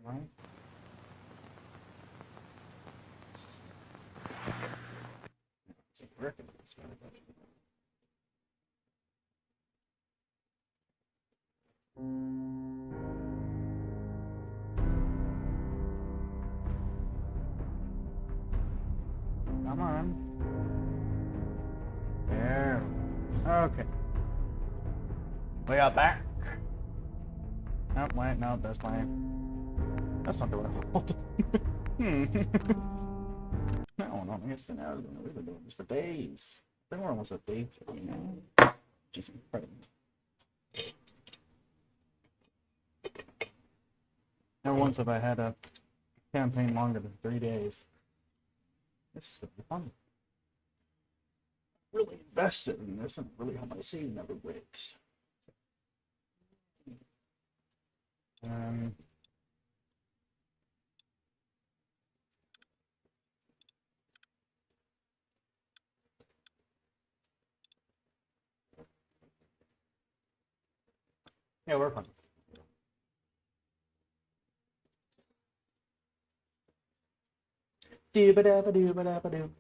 Right? It's a working this one. Come on. There. Okay. We are back. Nope, wait, no, that's my... That's not the way I rolled. No, no, I guess now we've been doing this for days. I think we're almost at day 3 now. Jeez, incredible. Never once have I had a campaign longer than 3 days. This is gonna be fun. Really invested in this and really hope my scene never breaks. Um, yeah, we're fine. Doo-ba-da-ba-doo-ba-da-ba-doo.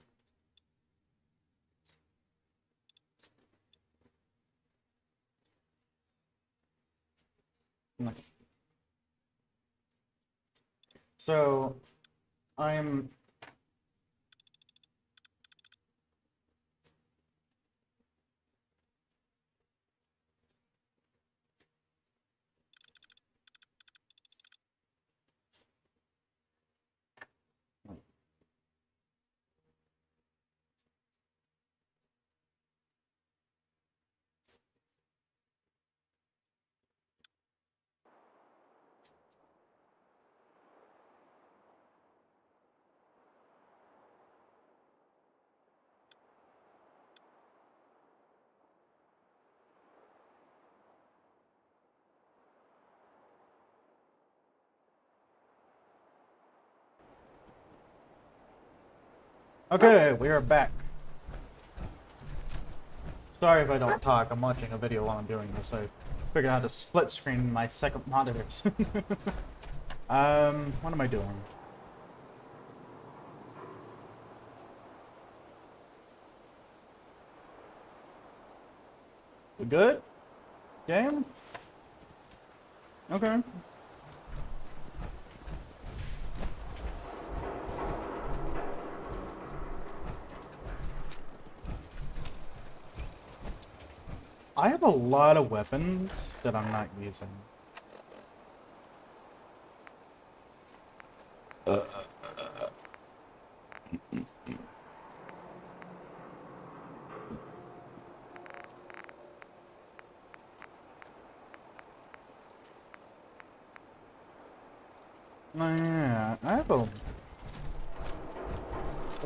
So, I'm... Okay, we are back. Sorry if I don't talk, I'm watching a video while I'm doing this. I figured out how to split screen my second monitors. What am I doing? We good? Game? Okay. I have a lot of weapons that I'm not using. Oh, yeah, I have a...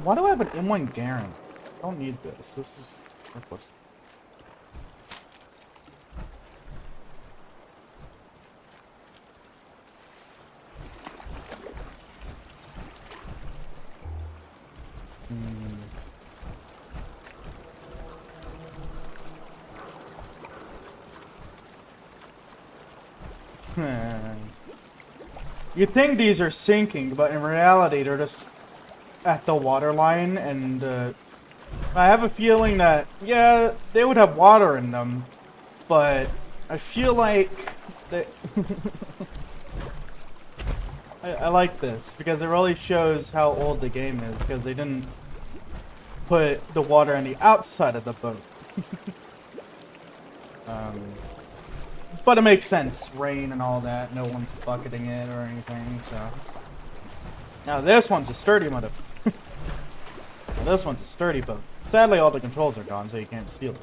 Why do I have an M1 Garand? I don't need this. This is worthless. You'd think these are sinking, but in reality they're just at the water line, and I have a feeling that, yeah, they would have water in them, but I feel like they... I like this, because it really shows how old the game is, because they didn't put the water on the outside of the boat. But it makes sense, rain and all that, no one's bucketing it or anything, so... Now this one's a sturdy mother... Now this one's a sturdy boat. Sadly all the controls are gone, so you can't steal it.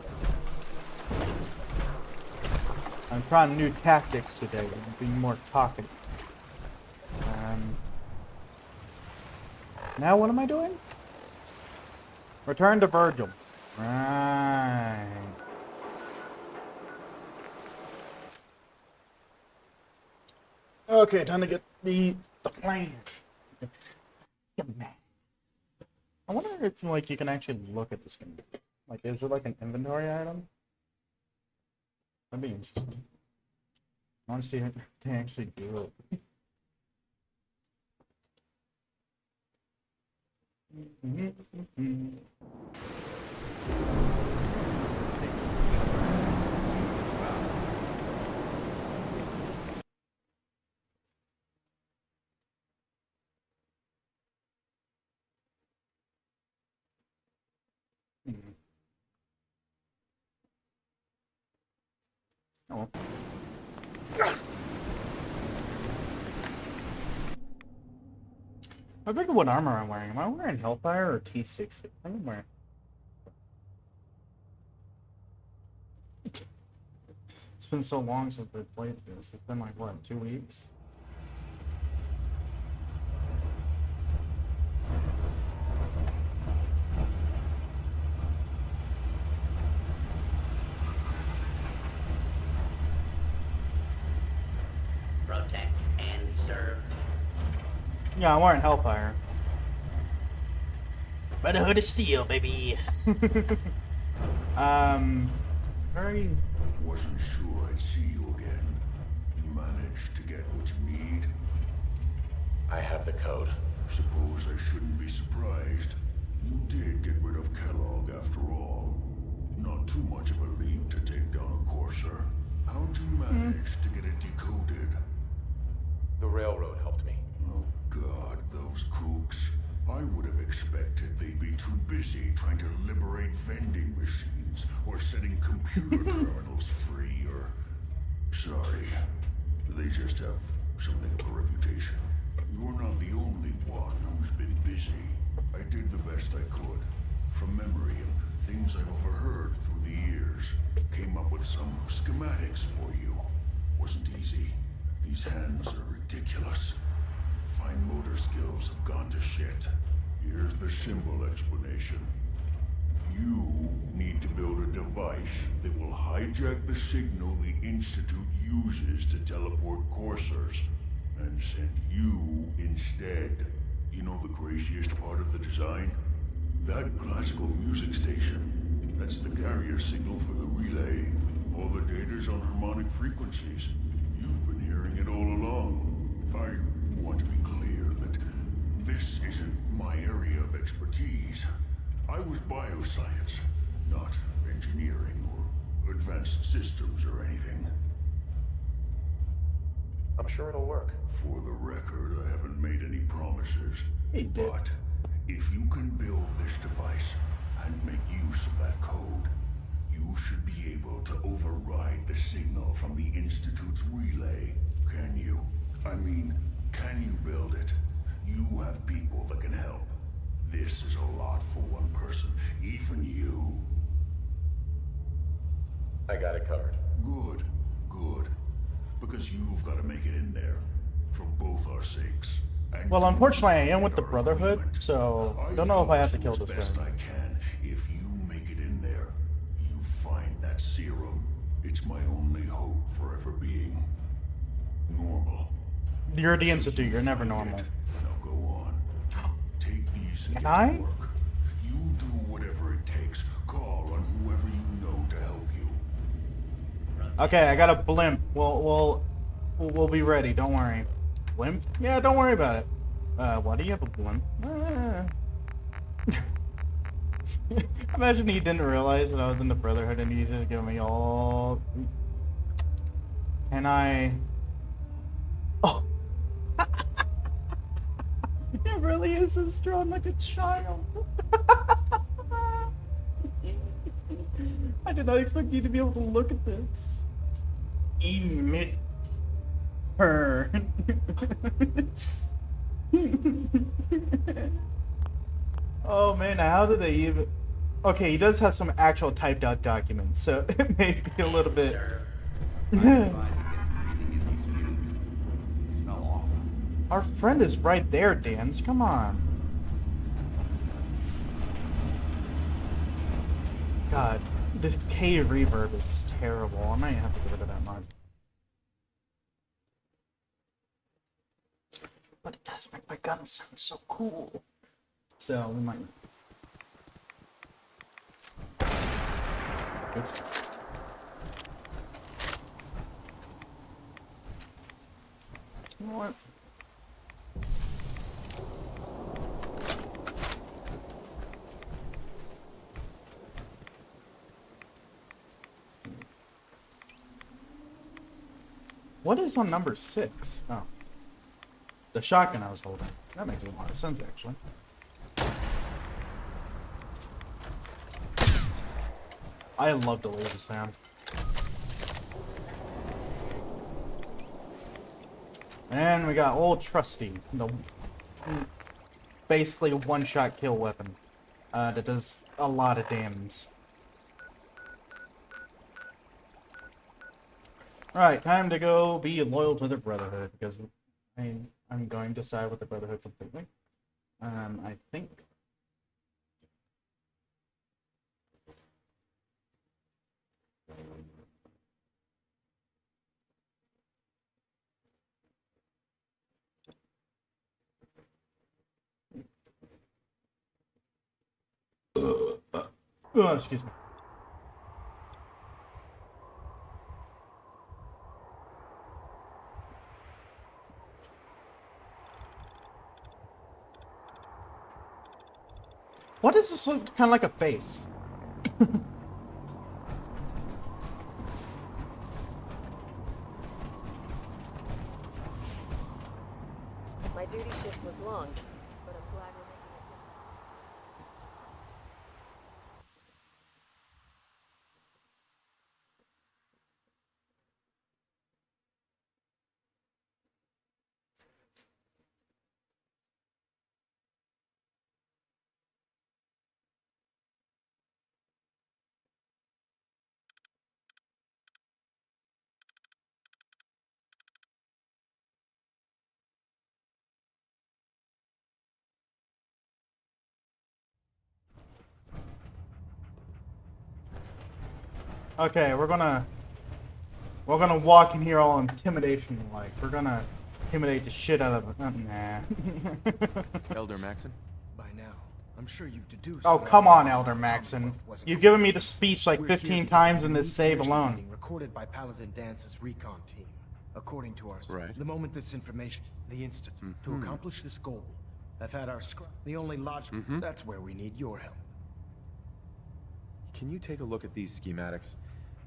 I'm trying new tactics today, and being more talkative. Now what am I doing? Return to Virgil. Right. Okay, time to get the plane. I wonder if like you can actually look at this game. Like, is it like an inventory item? That'd be interesting. I want to see if they actually do it. Oh. I think of what armor I'm wearing. Am I wearing Hellfire or T60? I think I'm wearing. It's been so long since we played this. It's been like, what, 2 weeks? Protect and serve. Yeah, I'm wearing Hellfire. Brotherhood of Steel, baby. Very. Wasn't sure I'd see you again. You managed to get what you need? I have the code. Suppose I shouldn't be surprised. You did get rid of Kellogg after all. Not too much of a leap to take down a Courser. How'd you manage to get it decoded? The railroad helped me. Oh God, those kooks. I would have expected they'd be too busy trying to liberate vending machines or setting computer terminals free or... Sorry. They just have something of a reputation. You're not the only one who's been busy. I did the best I could. From memory and things I've overheard through the years. Came up with some schematics for you. Wasn't easy. These hands are ridiculous. Fine motor skills have gone to shit. Here's the symbol explanation. You need to build a device that will hijack the signal the Institute uses to teleport coursers, and send you instead. You know the craziest part of the design? That classical music station. That's the carrier signal for the relay. All the data's on harmonic frequencies. You've been hearing it all along. I want to be clear that this isn't my area of expertise. I was bioscience, not engineering or advanced systems or anything. I'm sure it'll work. For the record, I haven't made any promises. He did. But if you can build this device and make use of that code, you should be able to override the signal from the Institute's relay. Can you? I mean, can you build it? You have people that can help. This is a lot for one person, even you. I got it covered. Good, good. Because you've got to make it in there, for both our sakes. And Well, unfortunately, I am with the our Brotherhood, agreement. so I don't know if I have to do kill as this best guy. I can. If you make it in there, you find that serum. It's my only hope for ever being normal. You're the So Institute, you you're never find normal. it. Now go on. Take these and Can get I? to work. You do whatever it takes. Call on whoever you know to help you. Okay, I got a blimp. We'll be ready. Don't worry. Blimp? Yeah, don't worry about it. Why do you have a blimp? Imagine he didn't realize that I was in the Brotherhood and he's just giving me all. Can I? Oh. It really is as strong like a child. I did not expect you to be able to look at this. Emit her. Oh man, how did they even... Okay, he does have some actual typed out documents, so it may be a little bit... Our friend is right there, Dan's. Come on. God, the K reverb is terrible. I might have to get rid of that mod. But it does make my gun sound so cool. So we might. Oops. You know what? What is on number 6? Oh. The shotgun I was holding. That makes a lot of sense, actually. I love the laser sound. And we got old Trusty, the basically a one-shot kill weapon that does a lot of damage. Alright, time to go be loyal to the Brotherhood, because I'm going to side with the Brotherhood completely. I think. Oh, excuse me. What does this look kind of like a face? My duty shift was long, but I'm glad we're making it. Okay, we're gonna walk in here all intimidation like. We're gonna intimidate the shit out of it. Nah. Elder Maxon? By now, I'm sure you've deduced. Oh, that come our on, Elder Maxon. Commonwealth wasn't You've given me the coincidence. speech like We're here 15 because times of in a this unique save mission alone. meeting recorded by Paladin Dance's recon team. According to our Right. the moment this information, the Institute, to accomplish this goal, have had our the only logic. That's where we need your help. Can you take a look at these schematics?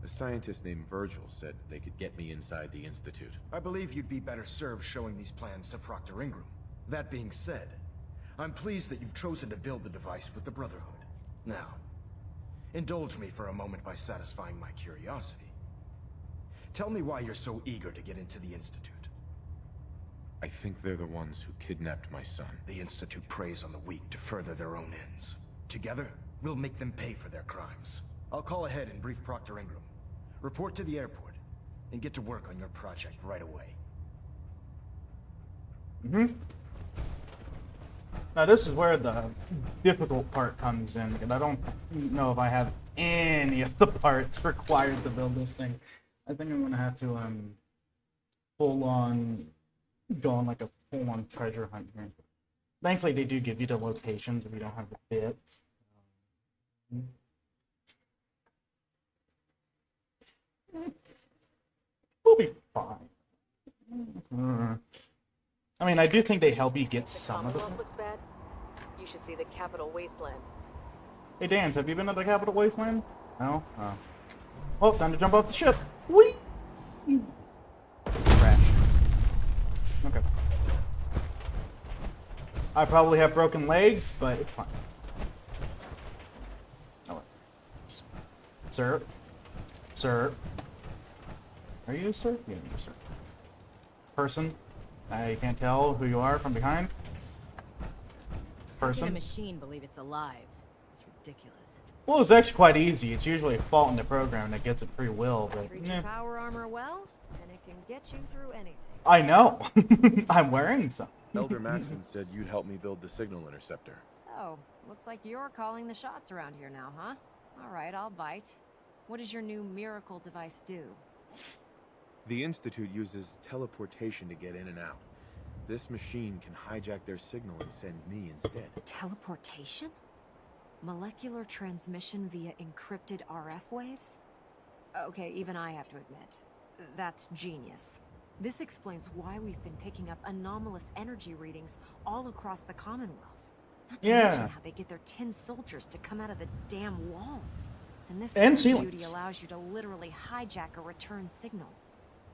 A scientist named Virgil said they could get me inside the Institute. I believe you'd be better served showing these plans to Proctor Ingram. That being said, I'm pleased that you've chosen to build the device with the Brotherhood. Now, indulge me for a moment by satisfying my curiosity. Tell me why you're so eager to get into the Institute. I think they're the ones who kidnapped my son. The Institute preys on the weak to further their own ends. Together, we'll make them pay for their crimes. I'll call ahead and brief Proctor Ingram. Report to the airport, and get to work on your project right away. Now this is where the difficult part comes in, and I don't know if I have any of the parts required to build this thing. I think I'm gonna have to full on go on like a full on treasure hunt here. Thankfully they do give you the locations if you don't have the bits. We'll be fine. I mean, I do think they help you get The some of the. Commonwealth looks bad. You should see the Capital Wasteland. Hey, Dan, have you been to the Capital Wasteland? No? Oh. Well, time to jump off the ship. Whee! Crash. Okay. I probably have broken legs, but it's fine. Oh, wait. Sir? Sir? Are you a sir? Yeah, you're a sir. Person? I can't tell who you are from behind. How can a Person? machine believe it's alive? It's ridiculous. Well, it's actually quite easy. It's usually a fault in the program that gets it free will, but Treat eh. your power armor well, and it can get you through anything. I know. I'm wearing some. Elder Maxon said you'd help me build the signal interceptor. So, looks like you're calling the shots around here now, huh? All right, I'll bite. What does your new miracle device do? The Institute uses teleportation to get in and out. This machine can hijack their signal and send me instead. Teleportation? Molecular transmission via encrypted RF waves? Okay, even I have to admit, that's genius. This explains why we've been picking up anomalous energy readings all across the Commonwealth. Not to mention how they get their tin soldiers to come out of the damn walls. And this And little beauty ceilings. allows you to literally hijack a return signal.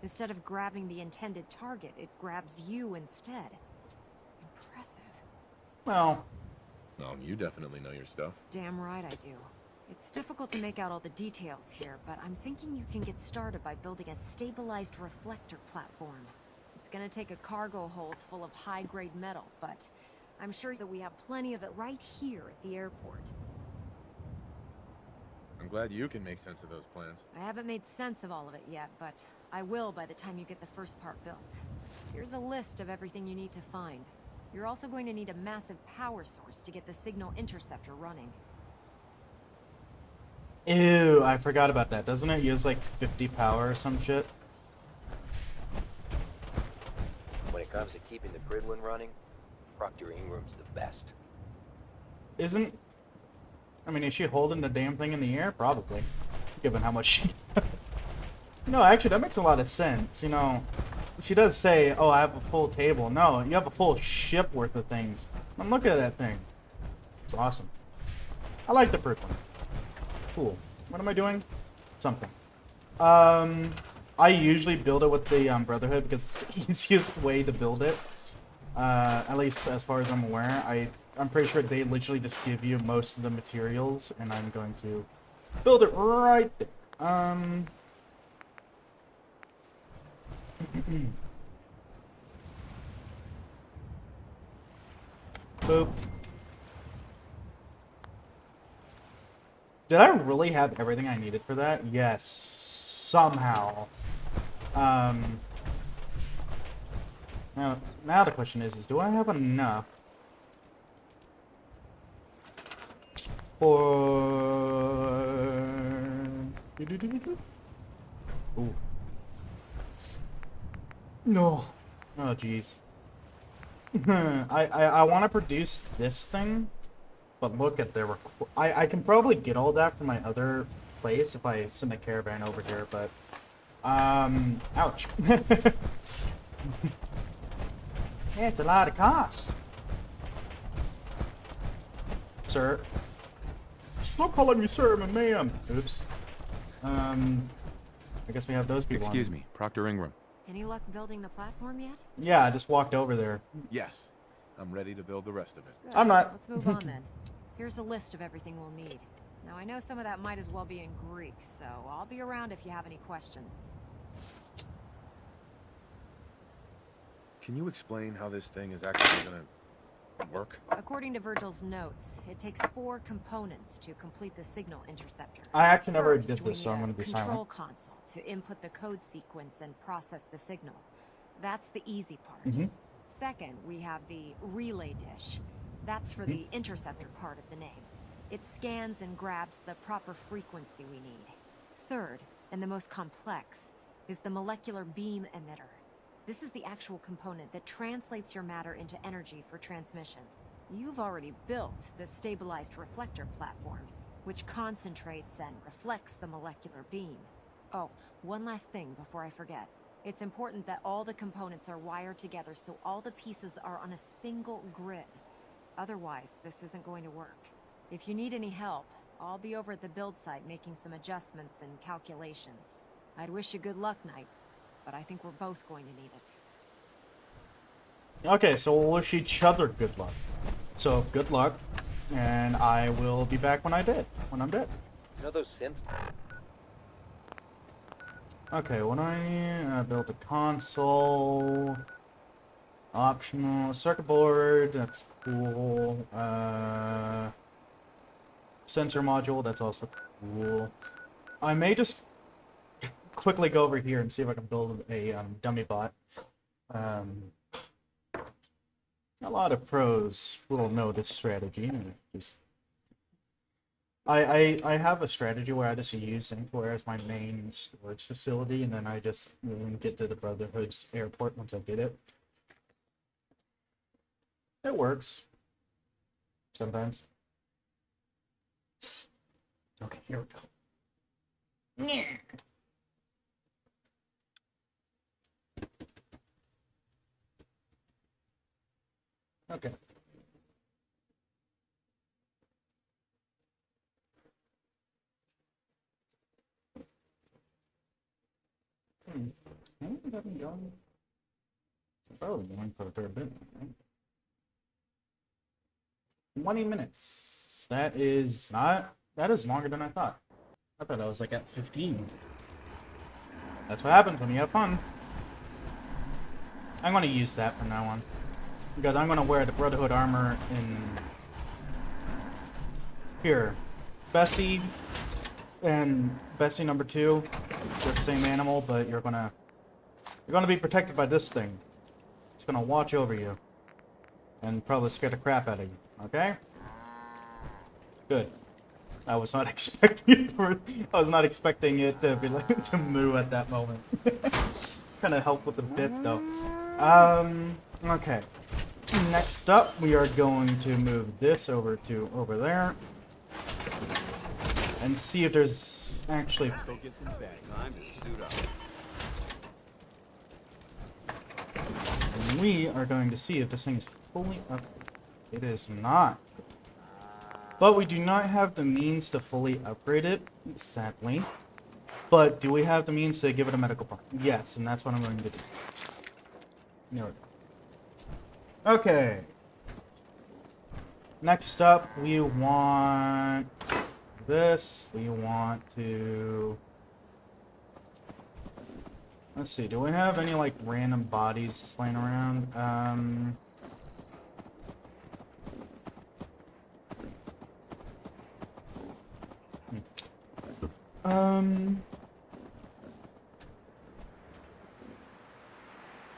Instead of grabbing the intended target, it grabs you instead. Impressive. Well, Oh, you definitely know your stuff. Damn right I do. It's difficult to make out all the details here, but I'm thinking you can get started by building a stabilized reflector platform. It's gonna take a cargo hold full of high-grade metal, but I'm sure that we have plenty of it right here at the airport. I'm glad you can make sense of those plans. I haven't made sense of all of it yet, but I will by the time you get the first part built. Here's a list of everything you need to find. You're also going to need a massive power source to get the signal interceptor running. ew, I forgot about that. Doesn't it use like 50 power or some shit? When it comes to keeping the grid one running, Proctor Ingram's the best. Isn't... I mean, is she holding the damn thing in the air? Probably. Given how much she... No, actually, that makes a lot of sense. You know, she does say, oh, I have a full table. No, you have a full ship worth of things. And look at that thing. It's awesome. I like the first one. Cool. What am I doing? Something. I usually build it with the Brotherhood because it's the easiest way to build it. At least as far as I'm aware. I'm pretty sure they literally just give you most of the materials, and I'm going to build it right there. Boop. Did I really have everything I needed for that? Yes. Somehow. Now the question is do I have enough for... Ooh. No. Oh, jeez. I want to produce this thing, but look at the... I can probably get all that from my other place if I send a caravan over here, but... ouch. Yeah, it's a lot of cost. Sir. Stop calling me sir, I'm a ma'am. Oops. I guess we have those people Excuse on. me, Proctor Ingram. Any luck building the platform yet? Yeah, I just walked over there. Yes, I'm ready to build the rest of it. Good. I'm not. Let's move on then. Here's a list of everything we'll need. Now I know some of that might as well be in Greek, so I'll be around if you have any questions. Can you explain how this thing is actually gonna work? According to Virgil's notes, it takes 4 components to complete the signal interceptor. I actually never First, did we this, so I'm need gonna a be control silent. console to input the code sequence and process the signal. That's the easy part. Mhm. Second, we have the relay dish. That's for the interceptor part of the name. It scans and grabs the proper frequency we need. Third, and the most complex, is the molecular beam emitter. This is the actual component that translates your matter into energy for transmission. You've already built the stabilized reflector platform, which concentrates and reflects the molecular beam. Oh, one last thing before I forget. It's important that all the components are wired together so all the pieces are on a single grid. Otherwise, this isn't going to work. If you need any help, I'll be over at the build site making some adjustments and calculations. I'd wish you good luck, Knight, but I think we're both going to need it. Okay, so we'll wish each other good luck. So, good luck, and I will be back when I'm dead. You know those synths? Okay, when I built a console, optional circuit board, that's cool. Sensor module, that's also cool. I may just quickly go over here and see if I can build a dummy bot. A lot of pros will know this strategy. I have a strategy where I just use Singapore as my main storage facility, and then I just get to the Brotherhood's airport once I get it. It works. Sometimes. Okay, here we go. Yeah. Okay. Hmm. going? Probably going for a fair bit. Right? 20 minutes. That is not. That is longer than I thought. I thought I was like at 15. That's what happens when you have fun. I'm gonna use that from now on. Because I'm gonna wear the Brotherhood armor in here. Bessie and Bessie number 2. They're the same animal, but you're gonna be protected by this thing. It's gonna watch over you. And probably scare the crap out of you. Okay? Good. I was not expecting it to be like to move at that moment. Kind of helped with the bit though. Okay. Next up, we are going to move this over to over there, and see if there's actually. Let's go get some bed. Time to suit up. And we are going to see if this thing is fully up. It is not. But we do not have the means to fully upgrade it, sadly. But do we have the means to give it a medical part? Yes, and that's what I'm going to do. There we go. Okay. Next up, we want this. We want to... Let's see, do we have any, like, random bodies just laying around?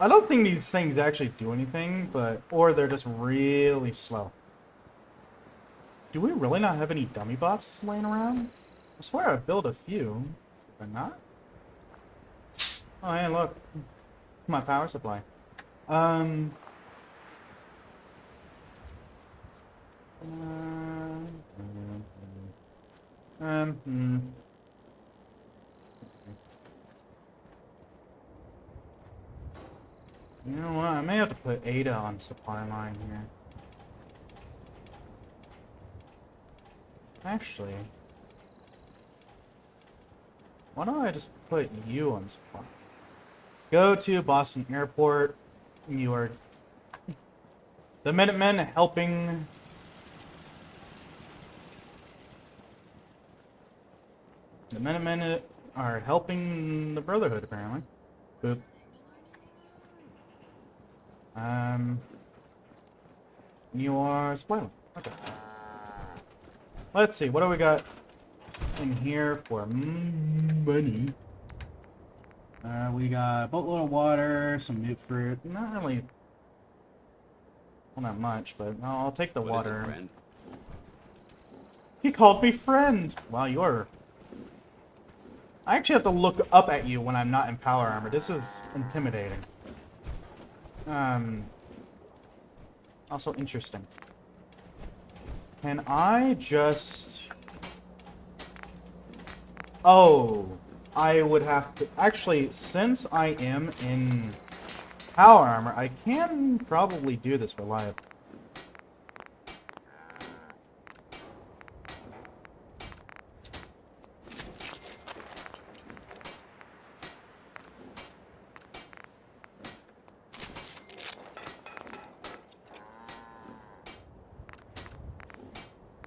I don't think these things actually do anything, but... Or they're just really slow. Do we really not have any dummy bots laying around? I swear I built a few. But not? Oh, hey, look. My power supply. You know what? I may have to put Ada on supply line here. Actually, why don't I just put you on supply? Go to Boston Airport. You are the Minutemen helping. The Minutemen are helping the Brotherhood, apparently. Boop. You are supply. Okay. Let's see, what do we got in here for money? We got a boatload of water, some new fruit. Not really, well, not much, but I'll take the water. Is it, friend? He called me friend. Wow, you're... I actually have to look up at you when I'm not in power armor. This is intimidating. Also interesting. Can I just... Oh, I would have to... Actually, since I am in power armor, I can probably do this reliably.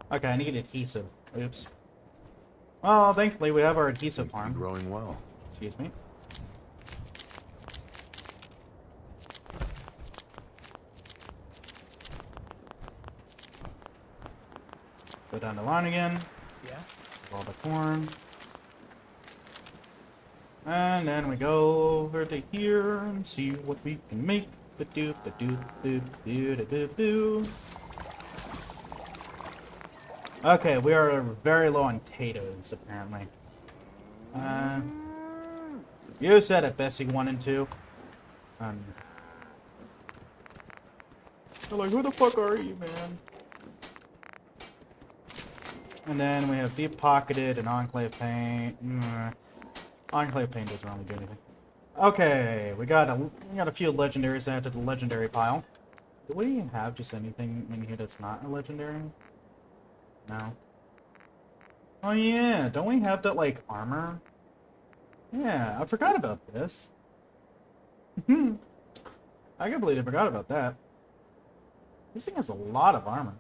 Okay, I need adhesive. Oops. Well, thankfully we have our adhesive farm. Growing well. Excuse me. Go down the line again. Yeah? All the corn. And then we go over to here and see what we can make. Ba-doop, ba-doop, doop, doop, doop, doop. Okay, we are very low on potatoes, apparently. You said it, Bessie 1 and 2. They're like, who the fuck are you, man? And then we have deep pocketed and enclave paint. Enclave paint doesn't really do anything. Okay, we got a few legendaries added to the legendary pile. Do we have just anything in here that's not a legendary? No. Oh yeah, don't we have that, like, armor? Yeah, I forgot about this. I completely forgot about that. This thing has a lot of armor.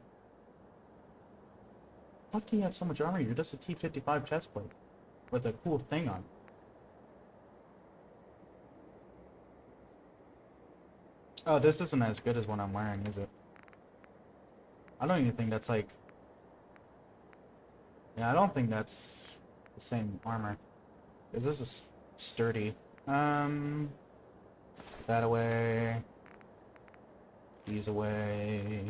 How do you have so much armor? You're just a T-55 chest plate with a cool thing on. Oh, this isn't as good as what I'm wearing, is it? I don't even think that's like... Yeah, I don't think that's the same armor. Because this is sturdy. That away. These away.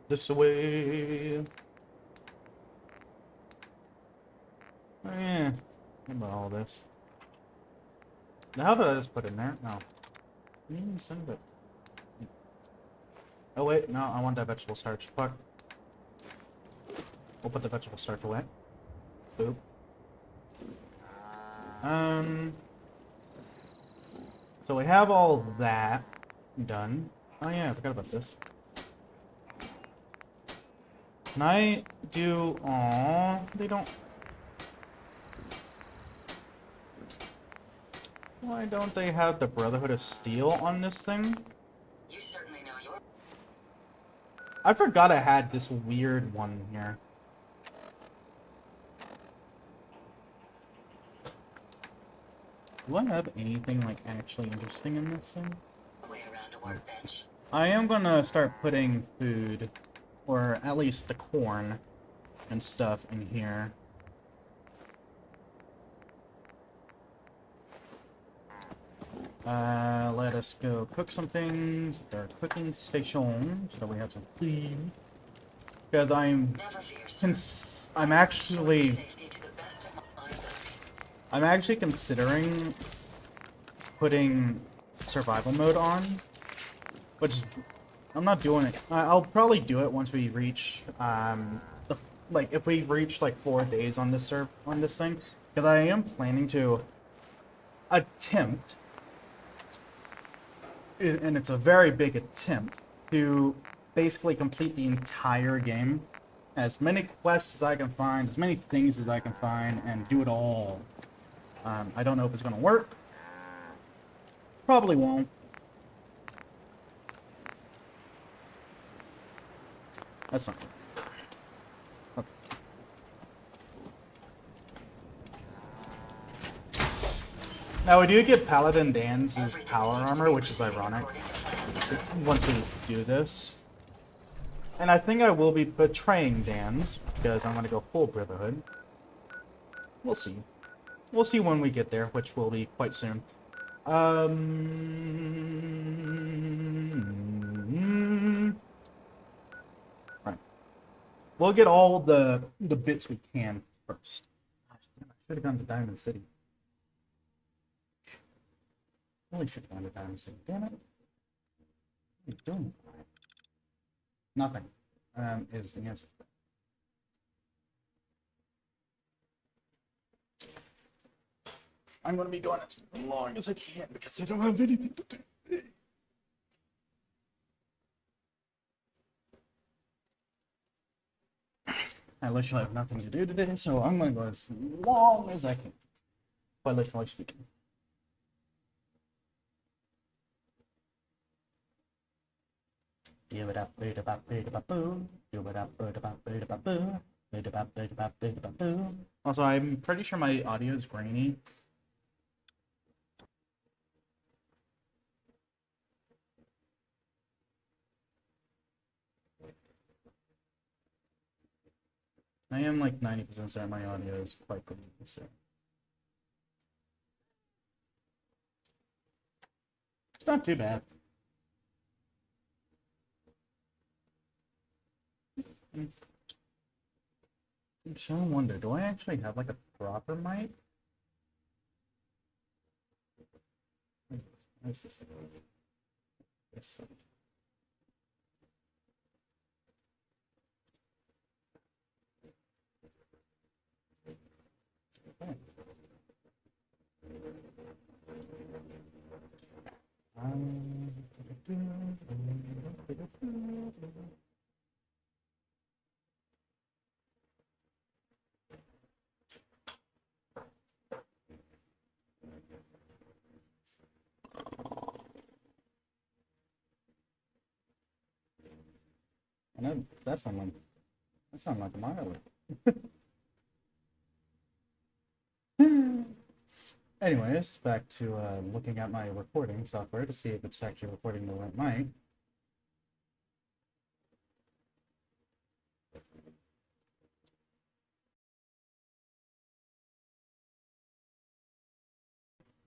This away. Oh yeah. What about all this? Now, how did I just put it in there? No. You didn't even send it. Oh wait, no, I want that vegetable starch. Fuck. We'll put the vegetable starch away. Boop. So we have all that done. Oh yeah, I forgot about this. Can I do... Aww, they don't... Why don't they have the Brotherhood of Steel on this thing? You certainly know your... I forgot I had this weird one here. Do I have anything, like, actually interesting in this thing? way around a workbench. I am gonna start putting food, or at least the corn and stuff in here. Let us go cook some things at our cooking station so that we have some food. Because I'm actually considering putting survival mode on, which I'm not doing it. I'll probably do it once we reach if we reach like 4 days on this thing, because I am planning to attempt, and it's a very big attempt, to basically complete the entire game, as many quests as I can find, as many things as I can find, and do it all. I don't know if it's gonna work. Probably won't. That's not good. Okay. Now we do get Paladin Dan's power armor, which is ironic, so once we do this. And I think I will be betraying Dan's, because I'm going to go full Brotherhood. We'll see. We'll see when we get there, which will be quite soon. Right. We'll get all the bits we can first. I should have gone to Diamond City. Really should have gone to Diamond City. Damn it. What are you doing? Nothing. Is the answer. I'm going to be going as long as I can because I don't have anything to do. I literally have nothing to do today, so I'm going to go as long as I can. Quite literally speaking. Also, I'm pretty sure my audio is grainy. I am like 90% certain my audio is quite good. So. It's not too bad. I'm trying to wonder, do I actually have like a proper mic? Where's this? Yes. Okay. I know that sounded like a mile. Anyways, back to looking at my recording software to see if it's actually recording the right mic.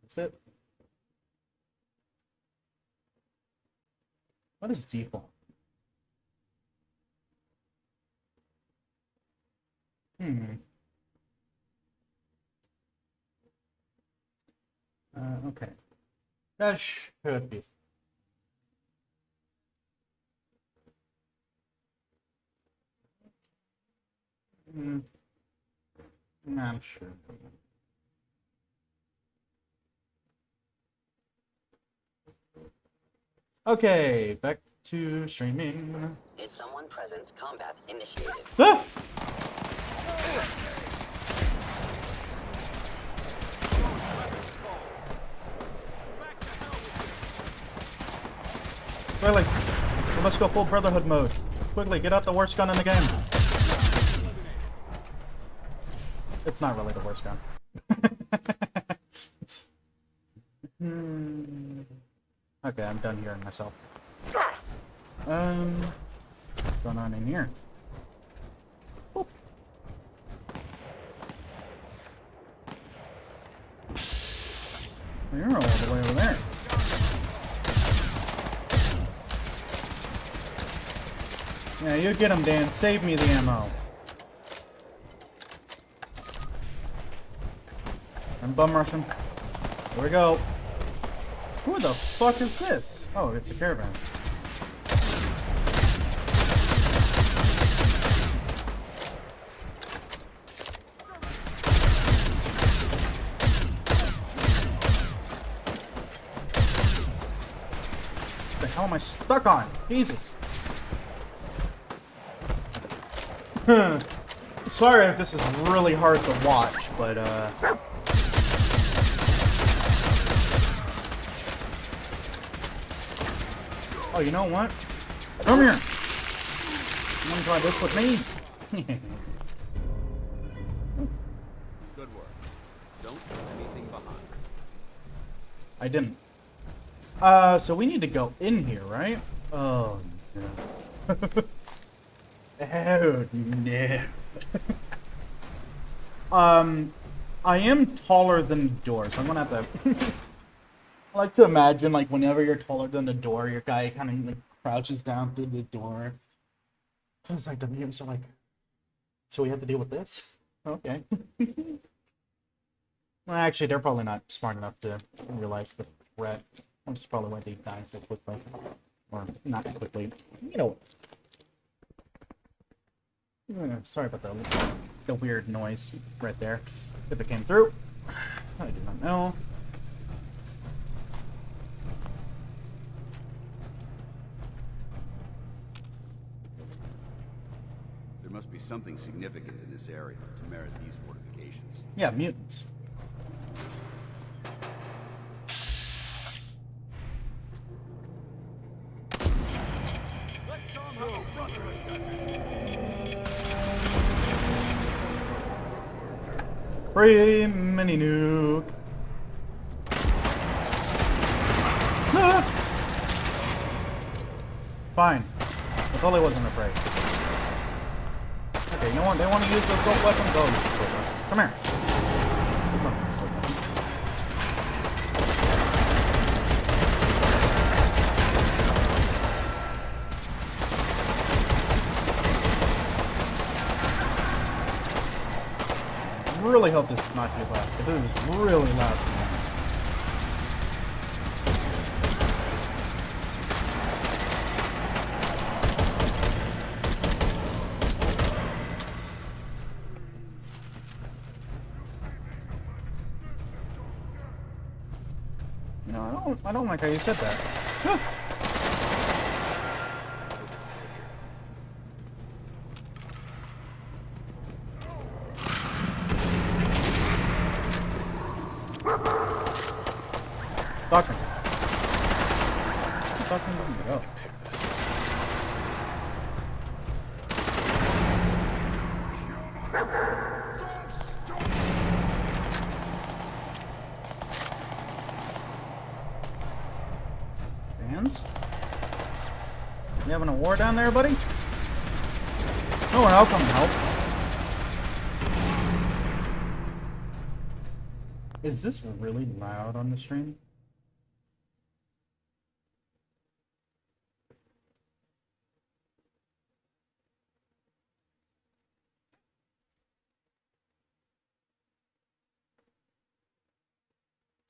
That's it. What is default? Okay. That should be. I'm sure. Okay, back to streaming. Is someone present? Combat initiated. Ah! Quickly, let's go full Brotherhood mode. Quickly, get out the worst gun in the game. It's not really the worst gun. Okay, I'm done hearing myself. What's going on in here? Oop. You're all the way over there. Yeah, you get him, Dan. Save me the ammo. I'm bum rushing. Here we go. Who the fuck is this? Oh, it's a caravan. What the hell am I stuck on? Jesus. Sorry if this is really hard to watch, but oh, you know what? Come here! You wanna try this with me? Good work. Don't leave anything behind. I didn't. So we need to go in here, right? Oh, no. Oh, no. I am taller than the door, so I'm gonna have to... I like to imagine, like, whenever you're taller than the door, your guy kind of, like, crouches down through the door. I was like, the mutants are like, so we have to deal with this? Okay. Well, actually, they're probably not smart enough to realize the threat. Which is probably why they die so quickly. Or, not quickly. You know. Sorry about the weird noise right there. If it came through. I do not know. There must be something significant in this area to merit these fortifications. Yeah, mutants. Free mini nuke. Ah! Fine. I totally wasn't afraid. Okay, you know what? They want to use those gold weapons? Oh, use the sword. Come here. This one. Really hope this is not too loud, because it is really loud. No, I don't like how you said that. Doctor. Doctor, go. James? You having a war down there, buddy? No, I'll come and help. Is this really loud on the stream?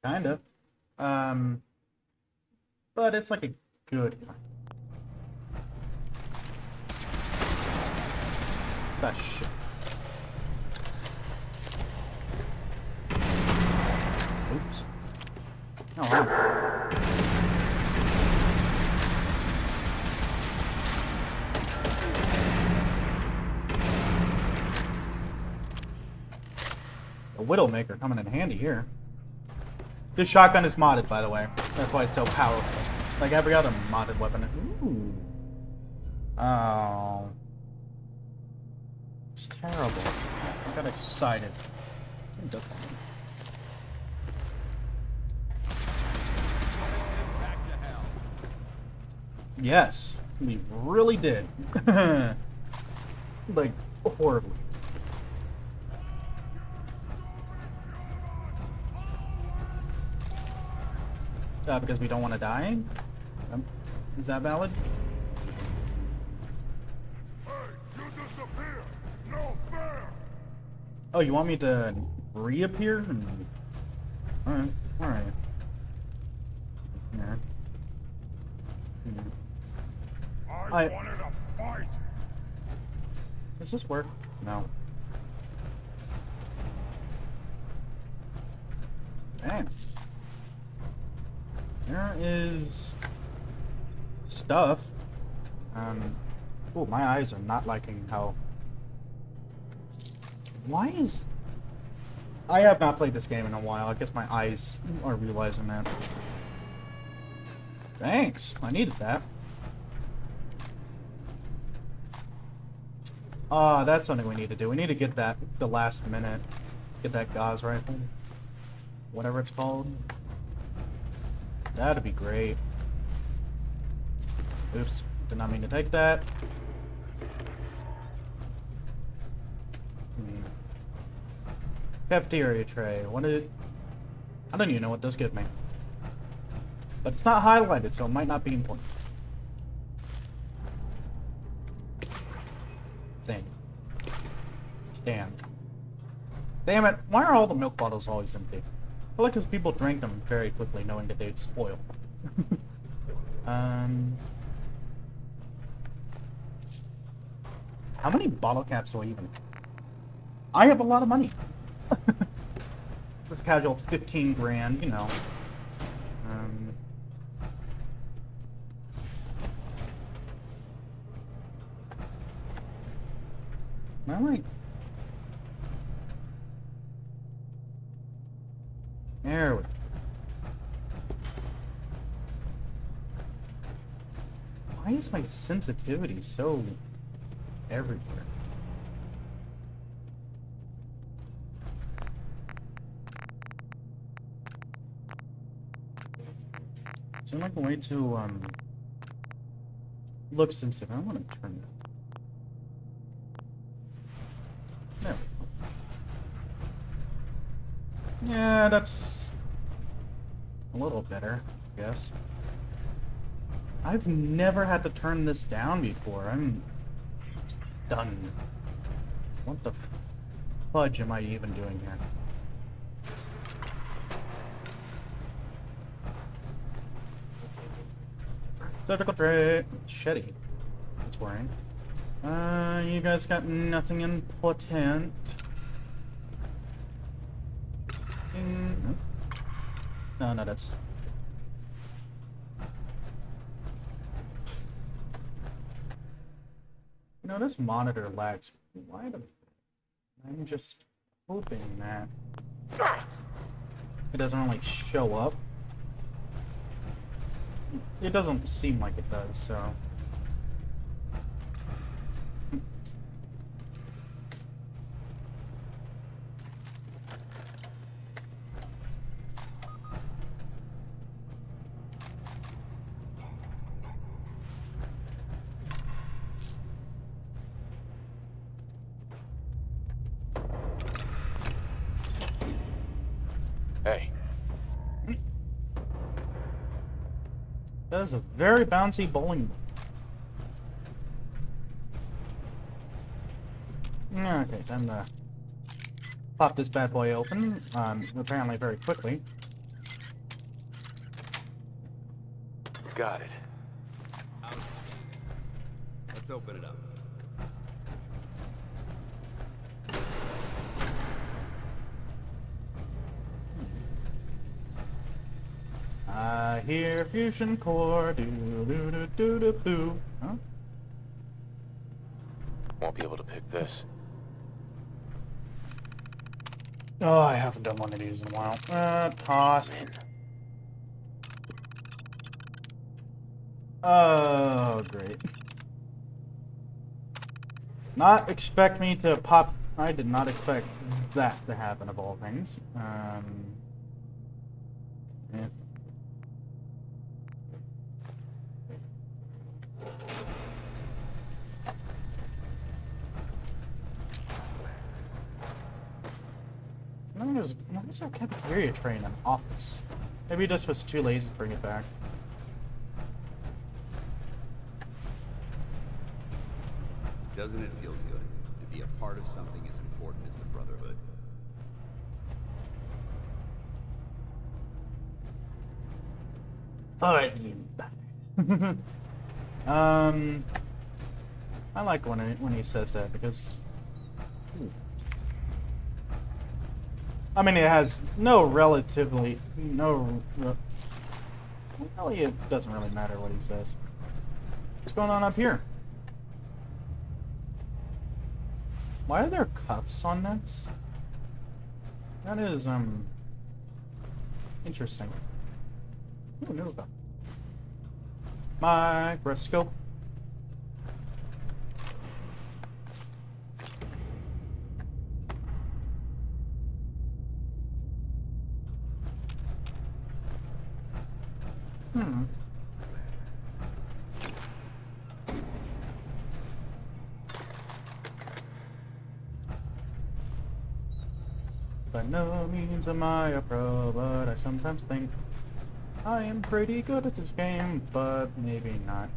Kinda. But it's like a good kind. That shit. Oops. Oh, wow. The Widowmaker coming in handy here. This shotgun is modded, by the way. That's why it's so powerful. Like every other modded weapon. Ooh. Oh. It's terrible. I got excited. Yes, we really did. Like, horribly. Because we don't want to die? Is that valid? Hey, you disappear! No fair! Oh, you want me to reappear? Alright, alright. Yeah. I wanted to fight! Does this work? No. Thanks. There is stuff. Oh, my eyes are not liking how. Why is? I have not played this game in a while. I guess my eyes are realizing that. Thanks. I needed that. That's something we need to do. We need to get that the last minute. Get that Gauss rifle. Whatever it's called. That'd be great. Oops, did not mean to take that. Cafeteria tray. What did it? I don't even know what this gives me. But it's not highlighted, so it might not be important. Dang. Damn. Damn it. Why are all the milk bottles always empty? I feel like because people drank them very quickly, knowing that they'd spoil. How many bottle caps do I even? I have a lot of money. Just casual 15 grand, you know. Am I right? There we go. Why is my sensitivity so everywhere? Is there like a way to look sensitive? I want to turn that. There we go. Yeah, that's a little better, I guess. I've never had to turn this down before. I'm done. What the fudge am I even doing here? Surgical tray. Machete. It's wearing. You guys got nothing important. No, that's. You know, this monitor lags. Why the? I'm just hoping that it doesn't really show up. It doesn't seem like it does, so. That is a very bouncy bowling ball. Okay, time to pop this bad boy open, apparently very quickly. Got it. Let's open it up. I hear fusion core, doo doo doo doo doo doo. Huh? Won't be able to pick this. Oh, I haven't done one of these in a while. Toss. Oh, great. Not expect me to pop. I did not expect that to happen of all things. Yeah. There's a cafeteria tray in an office. Maybe he just was too lazy to bring it back. Doesn't it feel good to be a part of something as important as the Brotherhood? Fuck you. I like when he says that because. I mean, it has really, it doesn't really matter what he says. What's going on up here? Why are there cuffs on this? That is, interesting. Ooh, new cuff. Microscope. By no means am I a pro, but I sometimes think I am pretty good at this game, but maybe not.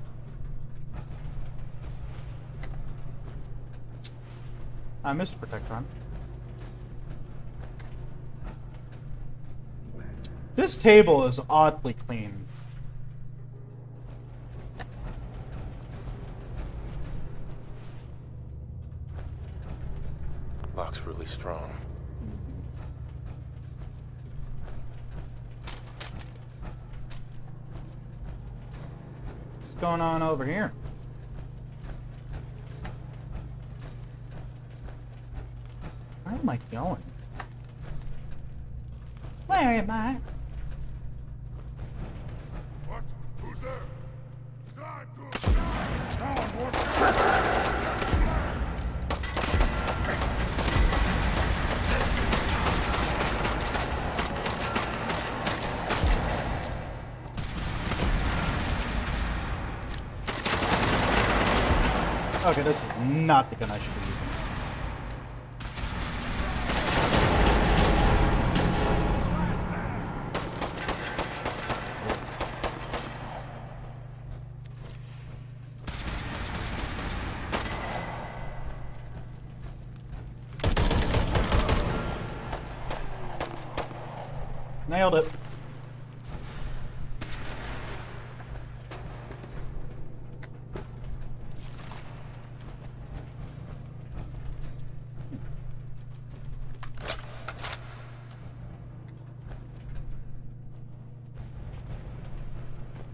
Mr. Protectron. This table is oddly clean. Lock's really strong. What's going on over here? Where am I going? Where am I? What? Who's there? Time to attack! No one wants Okay, this is not the gun I should be using. Nailed it.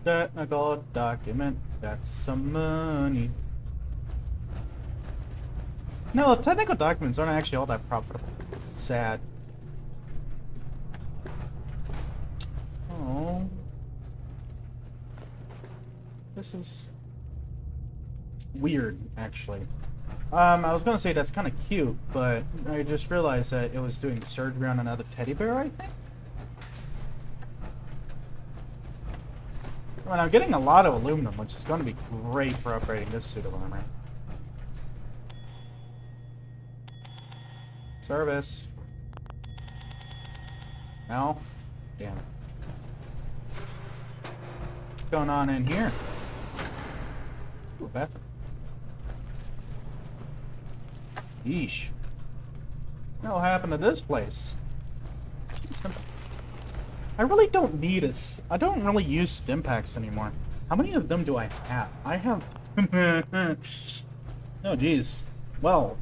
Technical document, that's some money. No, technical documents aren't actually all that profitable. It's sad. Oh. This is weird, actually. I was gonna say that's kind of cute, but I just realized that it was doing surgery on another teddy bear, I think? Well, I'm getting a lot of aluminum, which is going to be great for upgrading this suit of armor. Service. No? Damn it. going on in here? Ooh, bathroom. Yeesh. What happened to this place? I really don't need I don't really use stim packs anymore. How many of them do I have? I have... Oh, geez. Well,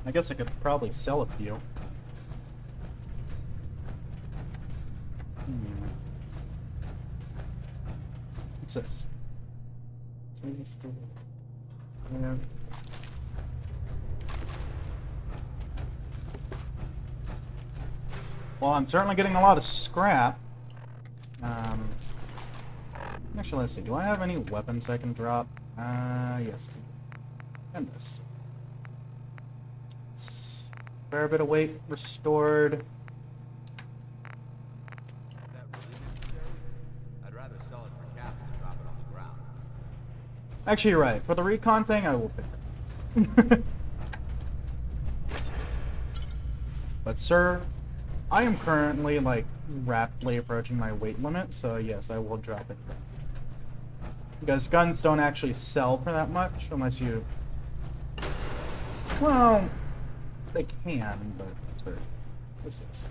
I guess I could probably sell a few. What's this? Yeah. Well, I'm certainly getting a lot of scrap. Actually, let's see. Do I have any weapons I can drop? Yes. And this. Fair bit of weight restored. Is that really necessary? I'd rather sell it for caps than drop it on the ground. Actually, you're right. For the recon thing, I will pick it. But, sir, I am currently, like, rapidly approaching my weight limit, so yes, I will drop it. Because guns don't actually sell for that much, unless you... Well, they can, but it's very... What's this?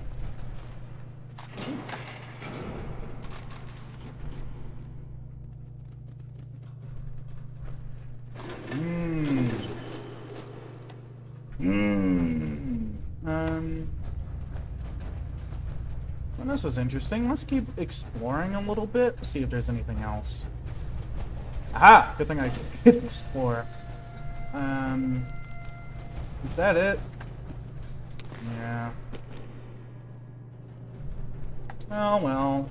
Well, this was interesting. Let's keep exploring a little bit, see if there's anything else. Aha! Good thing I did explore. Is that it? Yeah. Oh, well.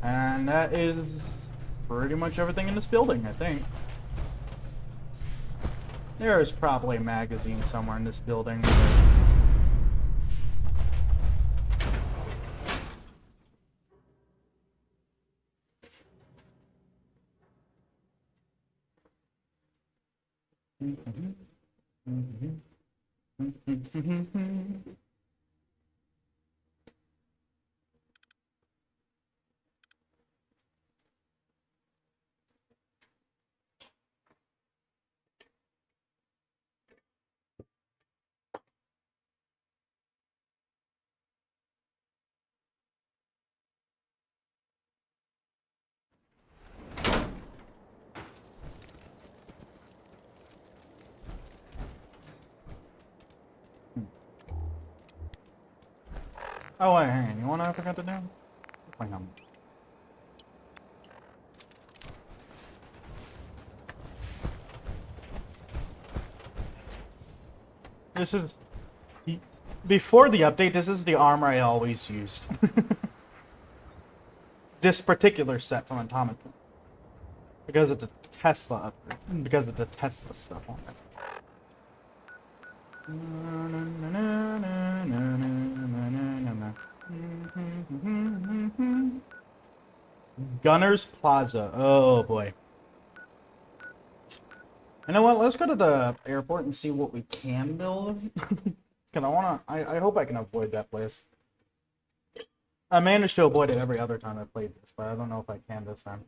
And that is pretty much everything in this building, I think. There is probably a magazine somewhere in this building. Oh wait, hang on. You want to? I forgot to do? Hang on. This is... Before the update, this is the armor I always used. This particular set from Atomic. Because of the Tesla upgrade. Because of the Tesla stuff on it. Gunners Plaza. Oh boy. You know what? Let's go to the airport and see what we can build. Cause I hope I can avoid that place. I managed to avoid it every other time I played this, but I don't know if I can this time.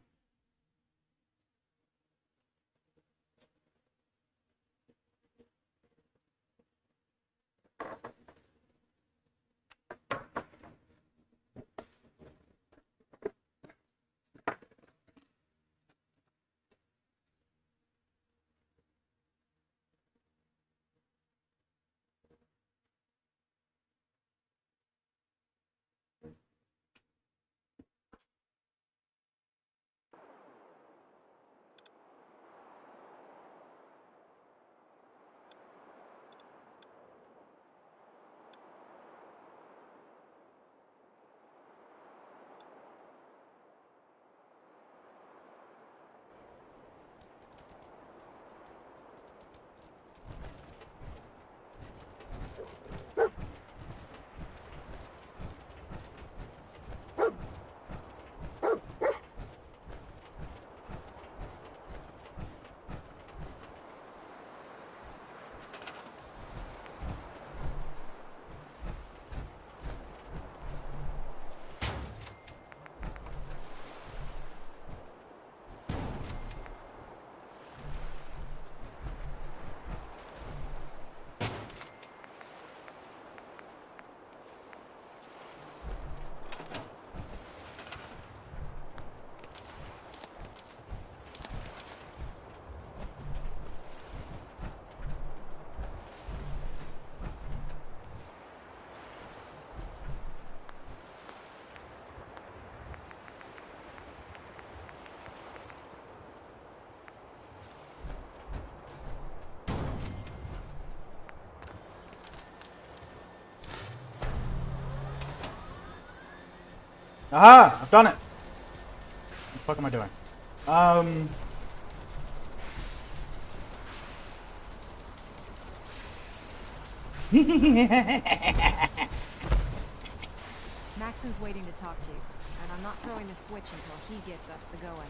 Aha! I've done it! What the fuck am I doing? Maxon's waiting to talk to you, and I'm not throwing the switch until he gives us the go-ahead.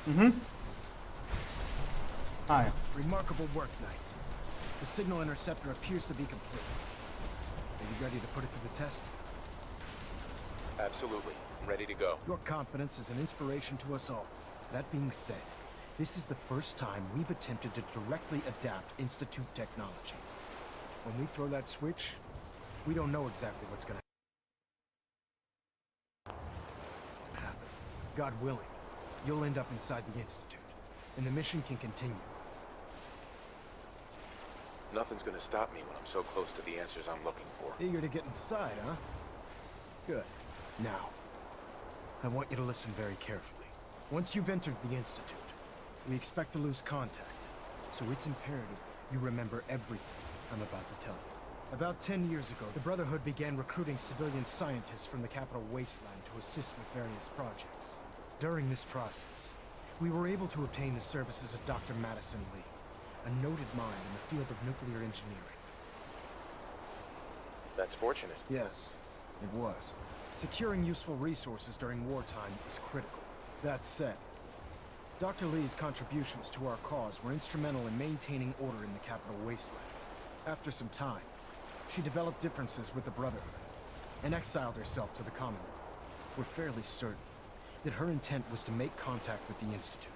Mm-hmm. Hi. Remarkable work, Knight. The signal interceptor appears to be complete. Are you ready to put it to the test? Absolutely. I'm ready to go. Your confidence is an inspiration to us all. That being said, this is the first time we've attempted to directly adapt Institute technology. When we throw that switch, we don't know exactly what's gonna happen. God willing, you'll end up inside the Institute, and the mission can continue. Nothing's gonna stop me when I'm so close to the answers I'm looking for. Eager to get inside, huh? Good. Now, I want you to listen very carefully. Once you've entered the Institute, we expect to lose contact, so it's imperative you remember everything I'm about to tell you. About 10 years ago, the Brotherhood began recruiting civilian scientists from the capital wasteland to assist with various projects. During this process, we were able to obtain the services of Dr. Madison Lee, a noted mind in the field of nuclear engineering. That's fortunate. Yes, it was. Securing useful resources during wartime is critical. That said, Dr. Lee's contributions to our cause were instrumental in maintaining order in the capital wasteland. After some time, she developed differences with the Brotherhood and exiled herself to the Commonwealth. We're fairly certain that her intent was to make contact with the Institute.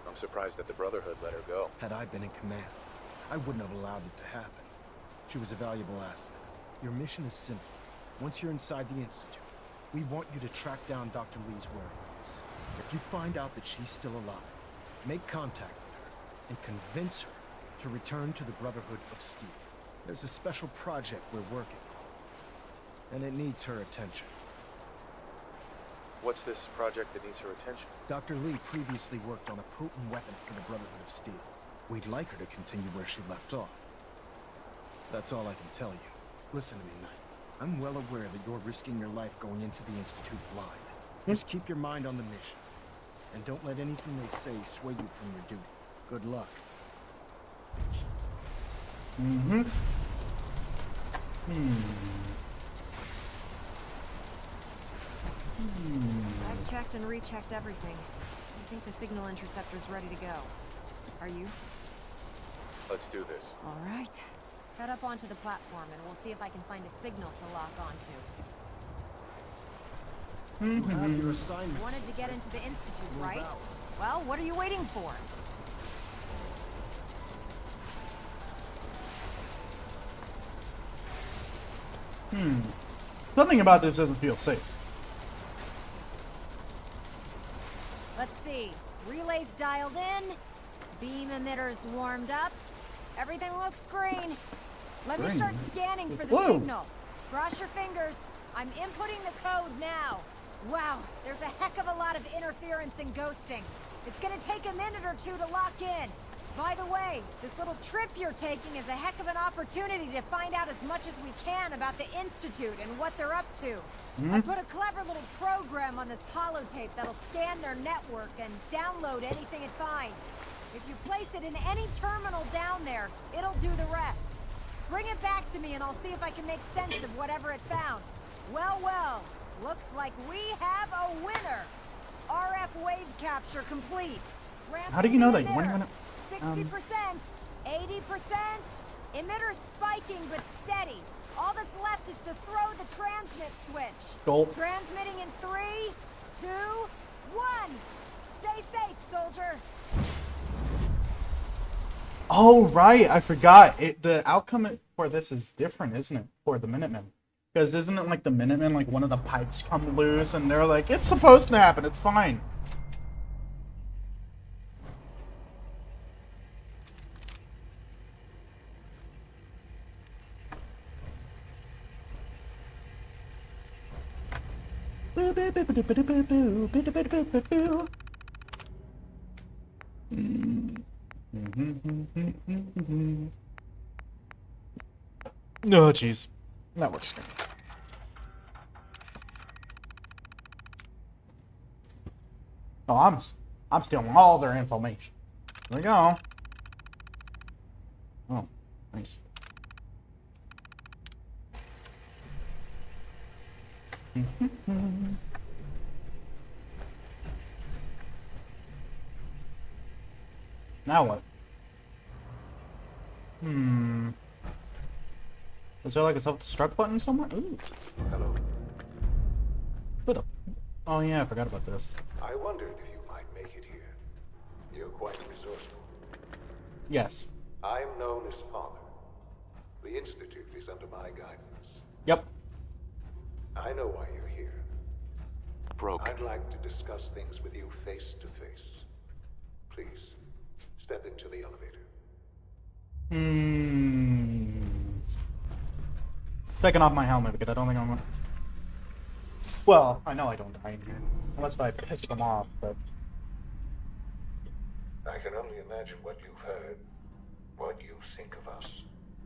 I'm surprised that the Brotherhood let her go. Had I been in command, I wouldn't have allowed it to happen. She was a valuable asset. Your mission is simple. Once you're inside the Institute, we want you to track down Dr. Lee's whereabouts. If you find out that she's still alive, make contact with her and convince her to return to the Brotherhood of Steel. There's a special project we're working on, and it needs her attention. What's this project that needs her attention? Dr. Lee previously worked on a potent weapon for the Brotherhood of Steel. We'd like her to continue where she left off. That's all I can tell you. Listen to me, Knight. I'm well aware that you're risking your life going into the Institute blind. Just keep your mind on the mission. And don't let anything they say sway you from your duty. Good luck. Mm-hmm. I've checked and rechecked everything. I think the signal interceptor's ready to go. Are you? Let's do this. All right. Head up onto the platform and we'll see if I can find a signal to lock onto. You have your assignments. Wanted to get into the Institute, Move right? out. Well, what are you waiting for? Something about this doesn't feel safe. Let's see. Relays dialed in. Beam emitters warmed up. Everything looks green. Let me start scanning for the Whoa. signal. Cross your fingers. I'm inputting the code now. Wow, there's a heck of a lot of interference and ghosting. It's gonna take a minute or two to lock in. By the way, this little trip you're taking is a heck of an opportunity to find out as much as we can about the Institute and what they're up to. I put a clever little program on this holotape that'll scan their network and download anything it finds. If you place it in any terminal down there, it'll do the rest. Bring it back to me and I'll see if I can make sense of whatever it found. Well, well, looks like we have a winner. RF wave capture complete. How do you know that? You Emitter, weren't 60%, 80%, emitter spiking but steady. All that's left is to throw the transmit switch. Gulp. Transmitting in 3, 2, 1. Stay safe, soldier. Oh, right. I forgot. The outcome for this is different, isn't it? For the Minutemen. Because isn't it like the Minutemen, like one of the pipes come loose and they're like, it's supposed to happen. It's fine. Oh, jeez. That works good. Oh, I'm stealing all their information. There we go. Oh, nice. Now what? Is there like a self-destruct button somewhere? Ooh. Hello. What the? Oh yeah, I forgot about this. I wondered if you might make it here. You're quite resourceful. Yes. I'm known as Father. The Institute is under my guidance. Yep. I know why you're here. Broken. I'd like to discuss things with you face to face. Please, step into the elevator. Taking off my helmet because I don't think I'm gonna... Well, I know I don't die in here. Unless I piss them off, but... I can only imagine what you've heard, what you think of us.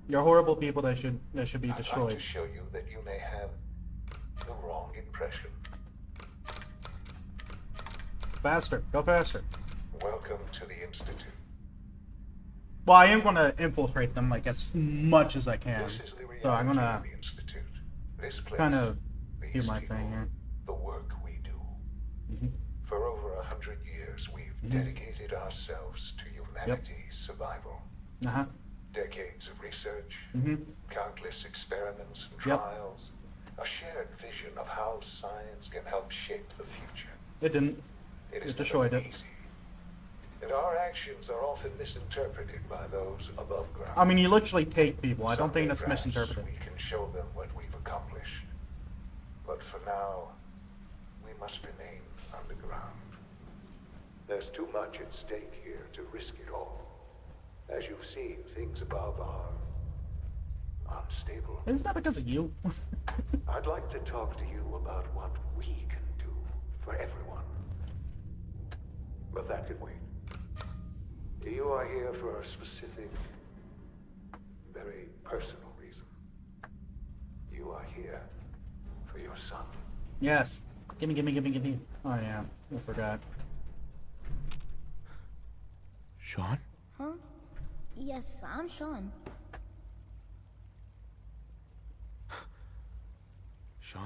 You're horrible people that should be I'd like destroyed. to show you that you may have the wrong impression. Faster. Go faster. Welcome to the Institute. Well, I am gonna infiltrate them like as much as I can. This is the reality So I'm gonna of the Institute. This place, kind of these do my people, thing here. the work we do. For over 100 years, we've dedicated ourselves to humanity's survival. Uh-huh. Decades of research, countless experiments and Yep. trials, a shared vision of how science can help shape the future. It didn't. It is It destroyed never it. easy. And our actions are often misinterpreted by those above ground. I mean, you literally take people. I don't Someday, think that's perhaps, misinterpreted. We can show them what we've accomplished. But for now, we must remain underground. There's too much at stake here to risk it all. As you've seen, things above are unstable. Isn't that because of you? I'd like to talk to you about what we can do for everyone. But that can wait. You are here for a specific, very personal reason. You are here for your son. Yes. Gimme. Oh yeah. I forgot. Sean? Huh? Yes, I'm Sean. Sean?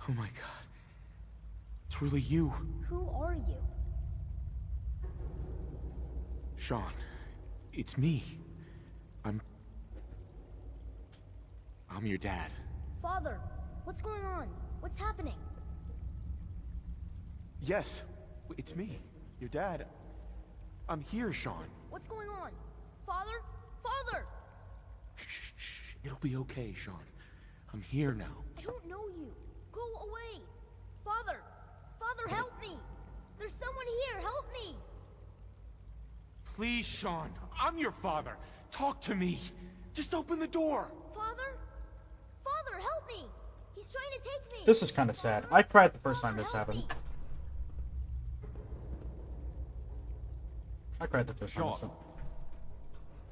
Oh my god. It's really you. Who are you? Sean, it's me. I'm your dad. Father, what's going on? What's happening? Yes, it's me, your dad. I'm here, Sean. What's going on? Father? Father! Shh. It'll be okay, Sean. I'm here now. I don't know you. Go away. Father! Father, help me! There's someone here, help me! Please, Sean. I'm your father. Talk to me. Just open the door. Father? Father, help me! He's trying to take me! This is kind of sad. I cried the first time this Help happened. me. I cried the first time this Sean.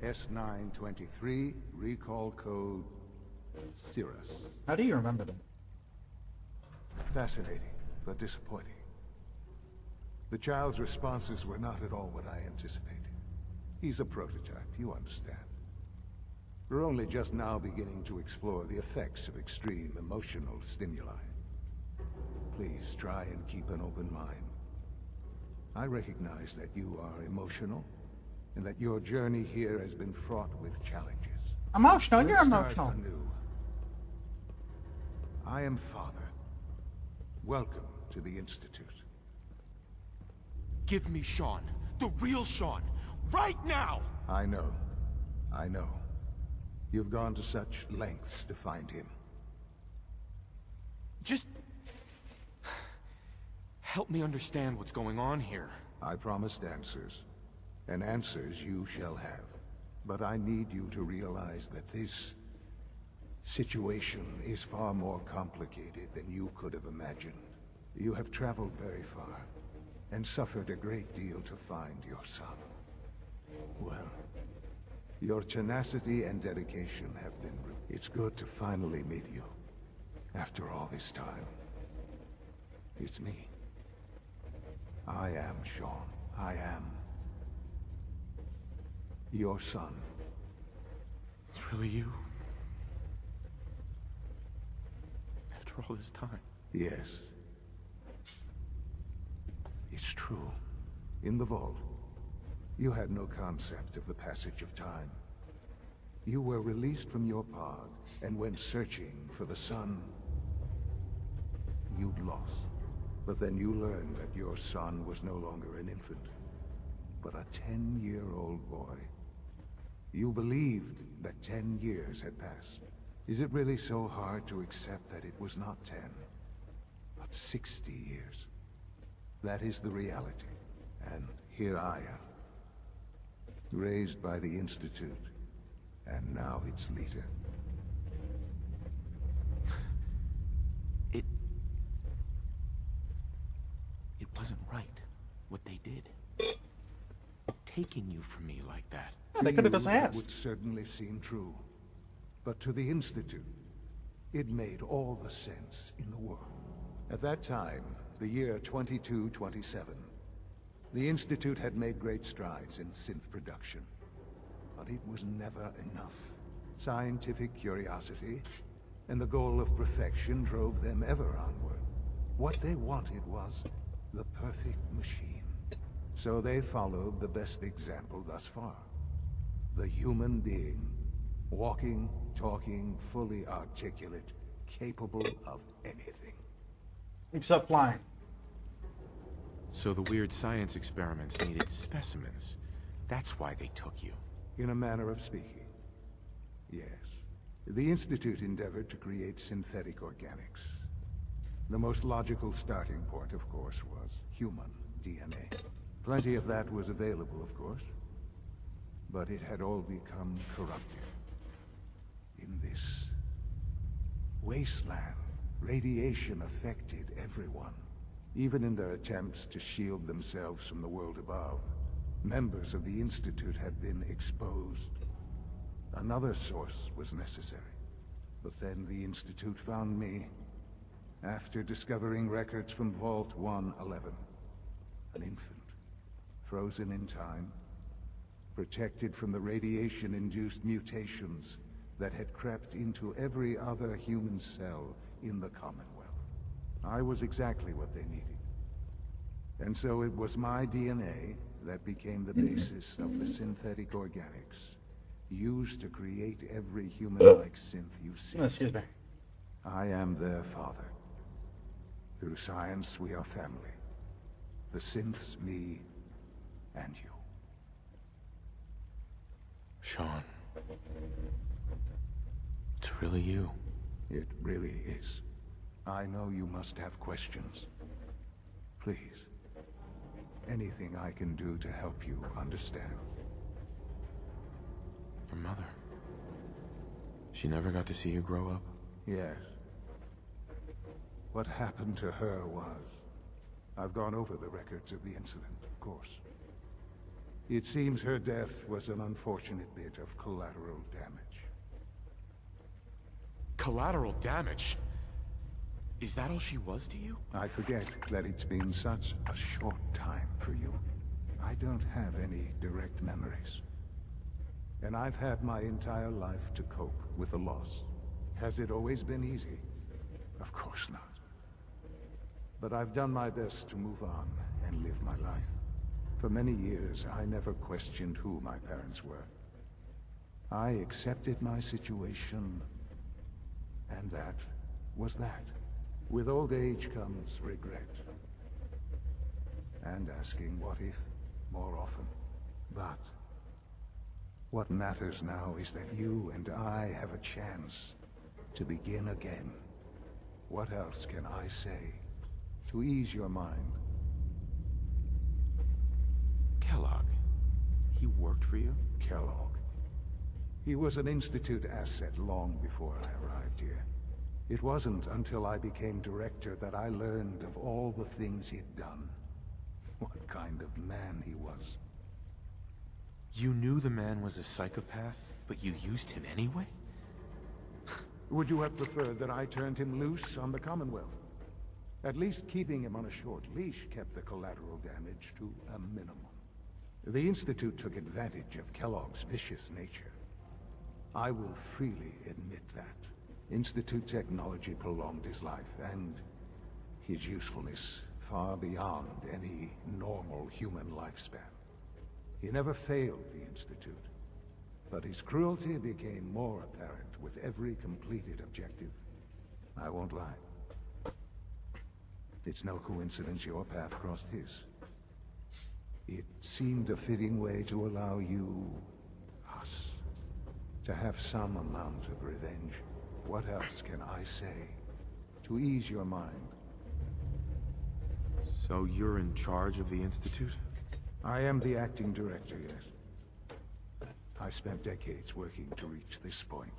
happened. S923, recall code Cirrus. How do you remember them? Fascinating, but disappointing. The child's responses were not at all what I anticipated. He's a prototype, you understand. We're only just now beginning to explore the effects of extreme emotional stimuli. Please try and keep an open mind. I recognize that you are emotional, and that your journey here has been fraught with challenges. Emotional, you're Let's start emotional. anew. I am Father. Welcome to the Institute. Give me Sean. The real Sean. Right now! I know. You've gone to such lengths to find him. Just... help me understand what's going on here. I promised answers, and answers you shall have. But I need you to realize that this situation is far more complicated than you could have imagined. You have traveled very far, and suffered a great deal to find your son. Well, your tenacity and dedication have been... It's good to finally meet you. After all this time. It's me. I am, Sean. I am. Your son. It's really you? After all this time? Yes. It's true. In the vault, you had no concept of the passage of time. You were released from your pod and went searching for the sun you'd lost. But then you learned that your son was no longer an infant, but a 10-year-old boy. You believed that 10 years had passed. Is it really so hard to accept that it was not 10, but 60 years? That is the reality. And here I am, raised by the Institute, and now its leader. It wasn't right, what they did. Taking you from me like that. Yeah, they could have just It asked. would certainly seem true. But to the Institute, it made all the sense in the world. At that time, the year 2227, the Institute had made great strides in synth production. But it was never enough. Scientific curiosity and the goal of perfection drove them ever onward. What they wanted was the perfect machine. So they followed the best example thus far. The human being. Walking, talking, fully articulate, capable of anything. Except flying. So the weird science experiments needed specimens. That's why they took you. In a manner of speaking. Yes. The Institute endeavored to create synthetic organics. The most logical starting point, of course, was human DNA. Plenty of that was available, of course. But it had all become corrupted. In this wasteland, radiation affected everyone. Even in their attempts to shield themselves from the world above, members of the Institute had been exposed. Another source was necessary. But then the Institute found me, after discovering records from Vault 111. An infant, frozen in time, protected from the radiation-induced mutations that had crept into every other human cell in the Commonwealth. I was exactly what they needed. And so it was my DNA that became the basis of the synthetic organics used to create every human-like synth you see. Excuse me. I am their father. Through science, we are family. The synths, me, and you. Sean. It's really you. It really is. I know you must have questions. Please. Anything I can do to help you understand. Your mother. She never got to see you grow up? Yes. What happened to her was... I've gone over the records of the incident, of course. It seems her death was an unfortunate bit of collateral damage. Collateral damage? Is that all she was to you? I forget that it's been such a short time for you. I don't have any direct memories. And I've had my entire life to cope with the loss. Has it always been easy? Of course not. But I've done my best to move on and live my life. For many years, I never questioned who my parents were. I accepted my situation, and that was that. With old age comes regret. And asking what if more often. But what matters now is that you and I have a chance to begin again. What else can I say to ease your mind? Kellogg. He worked for you? Kellogg. He was an Institute asset long before I arrived here. It wasn't until I became director that I learned of all the things he'd done. What kind of man he was. You knew the man was a psychopath, but you used him anyway? Would you have preferred that I turned him loose on the Commonwealth? At least keeping him on a short leash kept the collateral damage to a minimum. The Institute took advantage of Kellogg's vicious nature. I will freely admit that. Institute technology prolonged his life, and his usefulness far beyond any normal human lifespan. He never failed the Institute, but his cruelty became more apparent with every completed objective. I won't lie. It's no coincidence your path crossed his. It seemed a fitting way to allow you, us, to have some amount of revenge. What else can I say to ease your mind? So you're in charge of the Institute? I am the acting director, yes. I spent decades working to reach this point.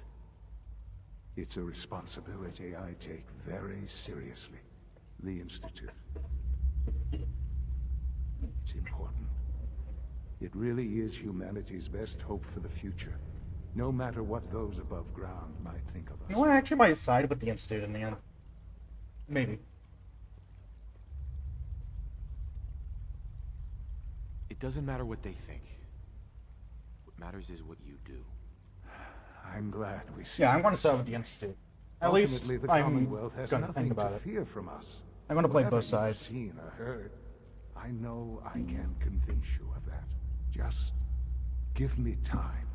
It's a responsibility I take very seriously. The Institute. It's important. It really is humanity's best hope for the future, no matter what those above ground might think of us. You know what? I actually might side with the Institute in the end. Maybe. It doesn't matter what they think. What matters is what you do. I'm glad we see. Yeah, I'm going to side with the Institute. At least Ultimately, the I'm Commonwealth has going to nothing think about to it. fear from us. I'm going to play Whatever both sides. you've seen or heard, I know I can convince you of that. Just give me time.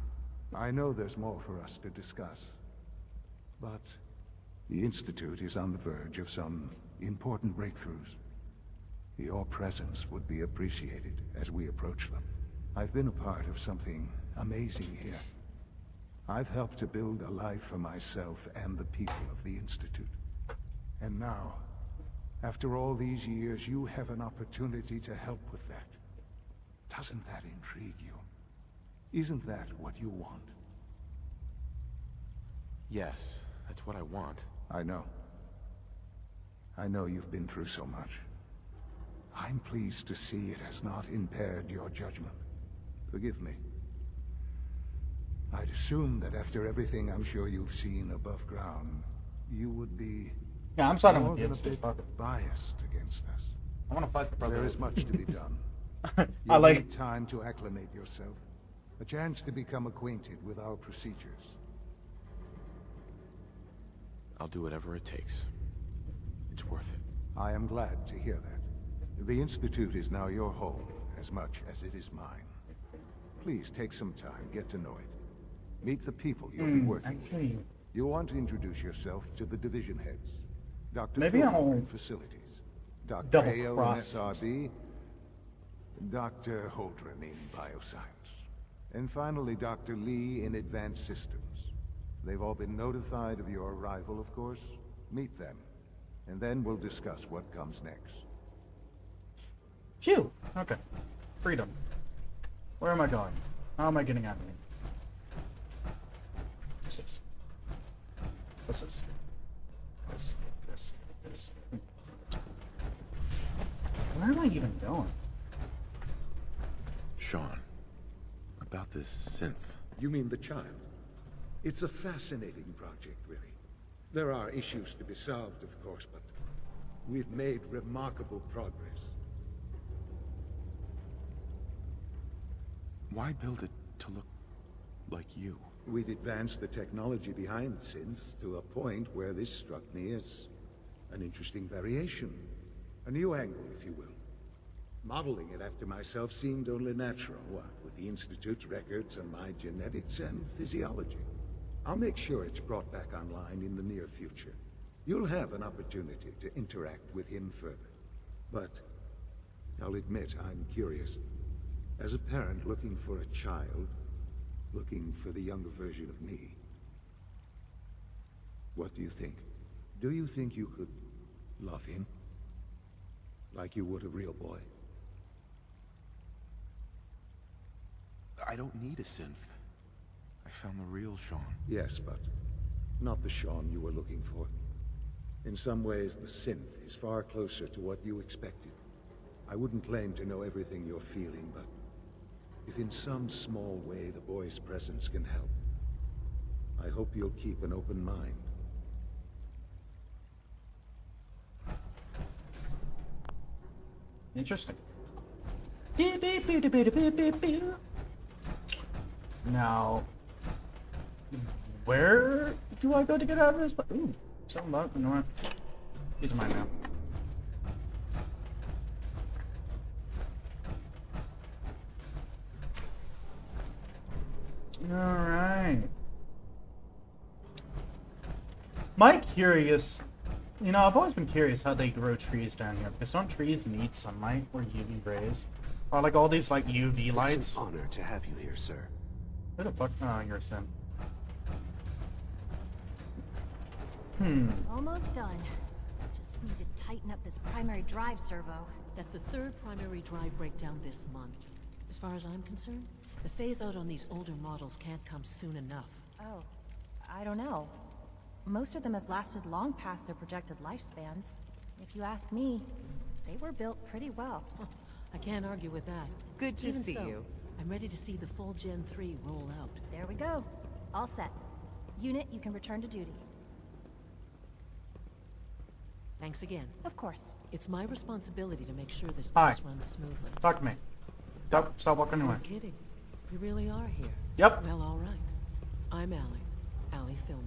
I know there's more for us to discuss. But the Institute is on the verge of some important breakthroughs. Your presence would be appreciated as we approach them. I've been a part of something amazing here. I've helped to build a life for myself and the people of the Institute. And now, after all these years, you have an opportunity to help with that. Doesn't that intrigue you? Isn't that what you want? Yes, that's what I want. I know. I know you've been through so much. I'm pleased to see it has not impaired your judgment. Forgive me. I'd assume that after everything I'm sure you've seen above ground, you would be Yeah, I'm siding more with the than a Institute. bit Fuck it. biased against us. I want to fight the brother. There is much to be done. I You'll like. need time to acclimate yourself. A chance to become acquainted with our procedures. I'll do whatever it takes. It's worth it. I am glad to hear that. The Institute is now your home, as much as it is mine. Please take some time, get to know it. Meet the people you'll be working with. Actually, You'll want to introduce yourself to the division heads. Dr. Maybe Fuller I'll in facilities. Dr. double Hale in cross SRB. Dr. Holdren in bioscience. And finally, Dr. Lee in advanced systems. They've all been notified of your arrival, of course. Meet them. And then we'll discuss what comes next. phew. Okay. Freedom. Where am I going? How am I getting out of here? What's this? What's this? This. Where am I even going? Sean, about this synth. You mean the child? It's a fascinating project, really. There are issues to be solved, of course, but we've made remarkable progress. Why build it to look like you? We'd advanced the technology behind the synths to a point where this struck me as an interesting variation. A new angle, if you will. Modeling it after myself seemed only natural, what with the Institute's records and my genetics and physiology. I'll make sure it's brought back online in the near future. You'll have an opportunity to interact with him further. But I'll admit I'm curious. As a parent looking for a child, looking for the younger version of me, what do you think? Do you think you could love him? Like you would a real boy? I don't need a synth. I found the real Sean. Yes, but not the Sean you were looking for. In some ways, the synth is far closer to what you expected. I wouldn't claim to know everything you're feeling, but if in some small way the boy's presence can help, I hope you'll keep an open mind. Interesting. Now, where do I go to get out of this? Ooh, something about the north. These are mine now. Alright. I'm curious. You know, I've always been curious how they grow trees down here. Because don't trees need sunlight or UV rays? Or like all these like UV lights? It's an honor to have you here, sir. Who the fuck? Oh, you're a sim. Almost done. Just need to tighten up this primary drive servo. That's the third primary drive breakdown this month. As far as I'm concerned, the phase-out on these older models can't come soon enough. Oh, I don't know. Most of them have lasted long past their projected lifespans. If you ask me, they were built pretty well. I can't argue with that. Good to Even see so, you. I'm ready to see the full Gen 3 roll out. There we go. All set. Unit, you can return to duty. Thanks again. Of course. It's my responsibility to make sure this Hi. place runs smoothly. Talk to me. Stop walking away. You're kidding. You really are here. Yep. Well, all right. I'm Allie Fillmore.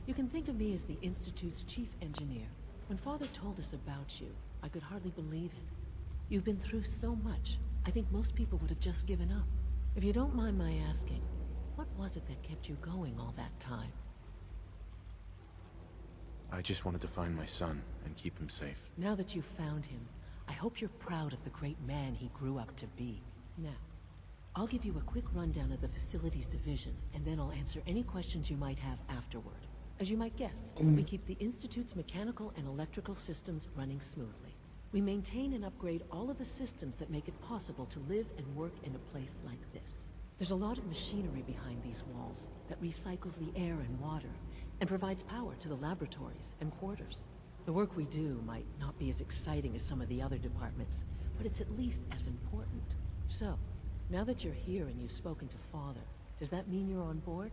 You can think of me as the Institute's chief engineer. When Father told us about you, I could hardly believe it. You've been through so much, I think most people would have just given up. If you don't mind my asking, what was it that kept you going all that time? I just wanted to find my son and keep him safe. Now that you've found him, I hope you're proud of the great man he grew up to be. Now, I'll give you a quick rundown of the facilities division, and then I'll answer any questions you might have afterward. As you might guess, we keep the Institute's mechanical and electrical systems running smoothly. We maintain and upgrade all of the systems that make it possible to live and work in a place like this. There's a lot of machinery behind these walls that recycles the air and water, and provides power to the laboratories and quarters. The work we do might not be as exciting as some of the other departments, but it's at least as important. So, now that you're here and you've spoken to Father, does that mean you're on board?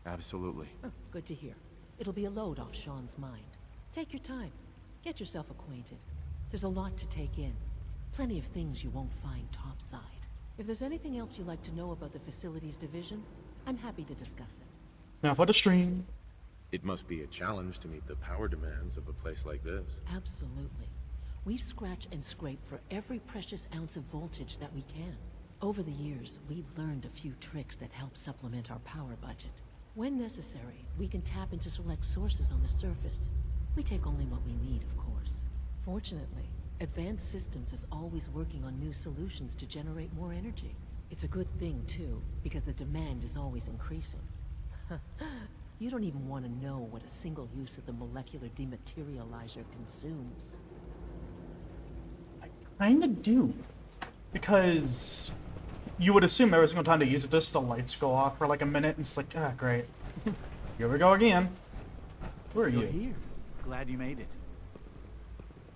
Absolutely. Oh, good to hear. It'll be a load off Sean's mind. Take your time. Get yourself acquainted. There's a lot to take in. Plenty of things you won't find topside. If there's anything else you'd like to know about the facilities division, I'm happy to discuss it. Now for the stream. It must be a challenge to meet the power demands of a place like this. Absolutely. We scratch and scrape for every precious ounce of voltage that we can. Over the years, we've learned a few tricks that help supplement our power budget. When necessary, we can tap into select sources on the surface. We take only what we need, of course. Fortunately, Advanced Systems is always working on new solutions to generate more energy. It's a good thing, too, because the demand is always increasing. You don't even want to know what a single use of the molecular dematerializer consumes. I kinda do. Because you would assume every single time they use it, just the lights go off for like a minute, and it's like, ah, great. Here we go again. Who are you? You're here. Glad you made it.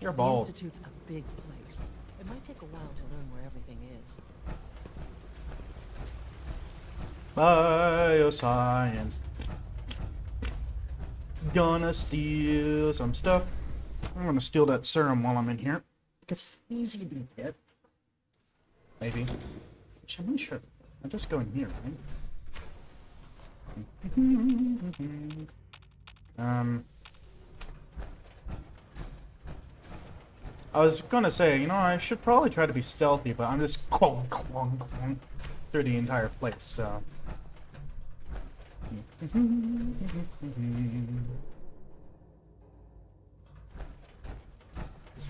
You're The bald. Institute's a big place. It might take a while to learn where everything is. Bioscience. Gonna steal some stuff. I'm gonna steal that serum while I'm in here. It's easy to get. Maybe. Which I'm not sure. I just go in here, right? I was gonna say, you know, I should probably try to be stealthy, but I'm just clong, clong, clong through the entire place, so. What's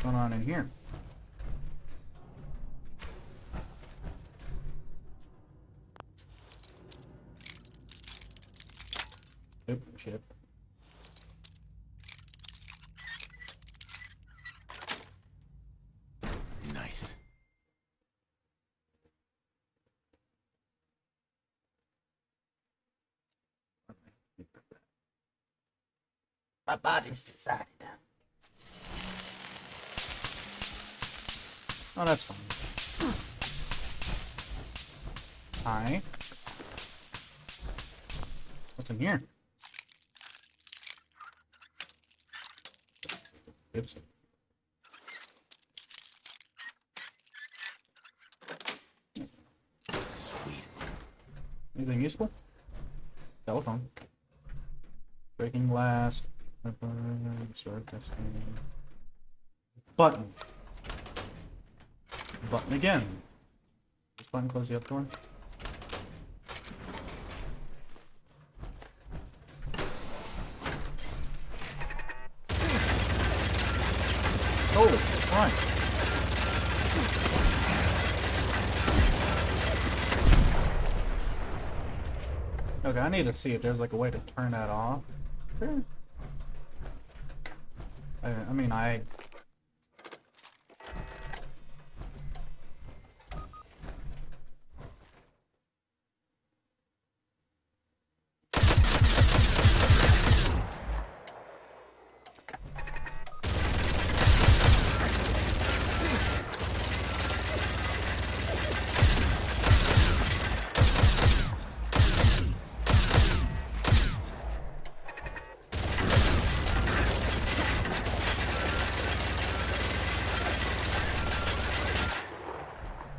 going on in here? Oop, shit. Nice. My body's decided. Oh, that's fine. Hi. What's in here? Oops. Anything useful? Telephone. Breaking glass. Start testing. Button. Button again. This button close the other door. Holy Christ. Okay, I need to see if there's like a way to turn that off. Is there? I mean,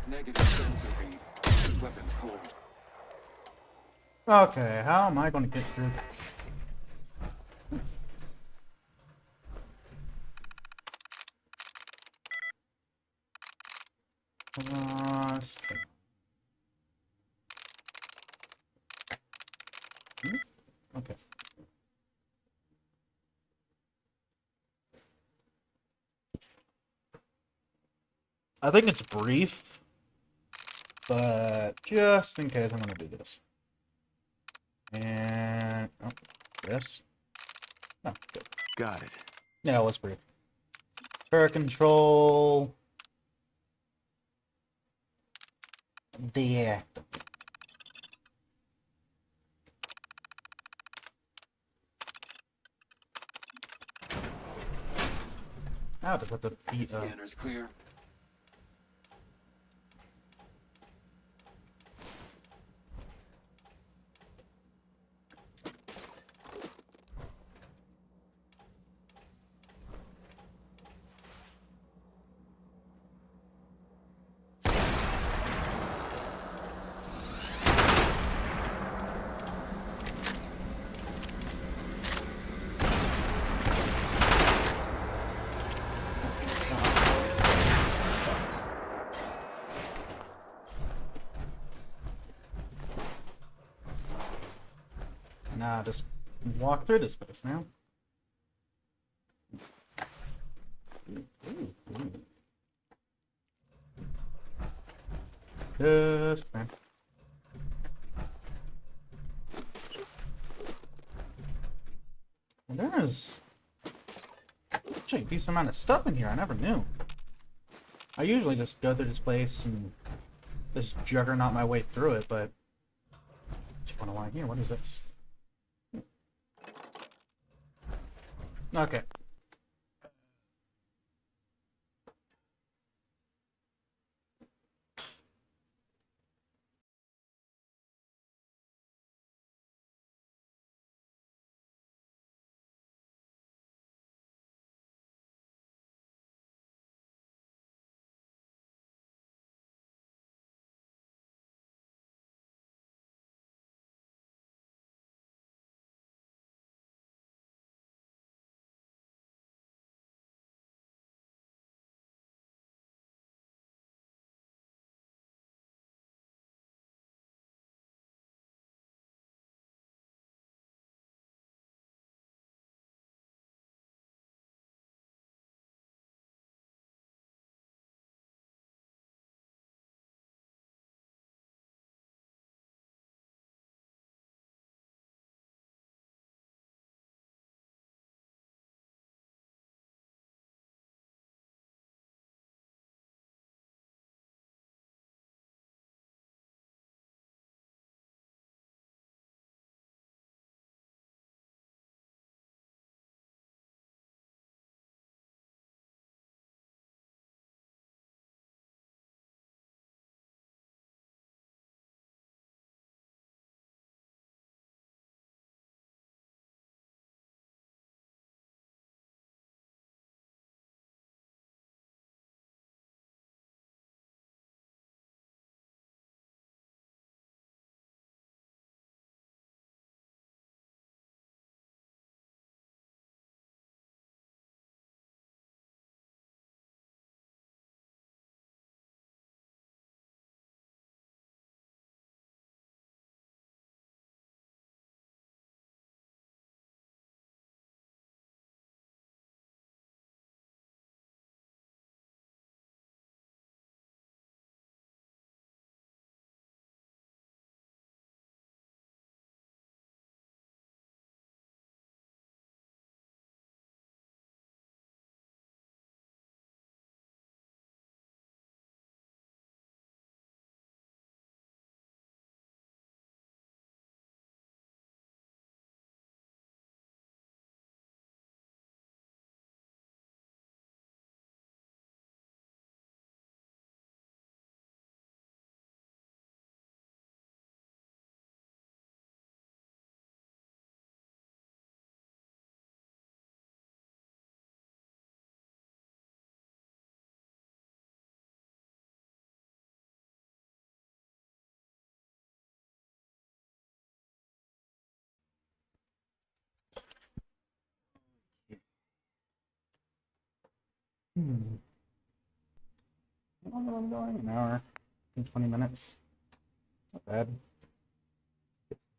Negative sensor read. Weapons cold. okay, how am I going to get through that? Okay. I think it's brief, but just in case, I'm going to do this. And oh, this. Oh, good. Got it. Yeah, it was brief. Turret control. Deactivate. I'll just have to beat Scanner's clear. Nah, just walk through this place now. Just man. Well, there's actually a decent amount of stuff in here. I never knew. I usually just go through this place and just juggernaut my way through it, but just want to line here. What is this? Okay. How long am I going? An hour and 20 minutes. Not bad.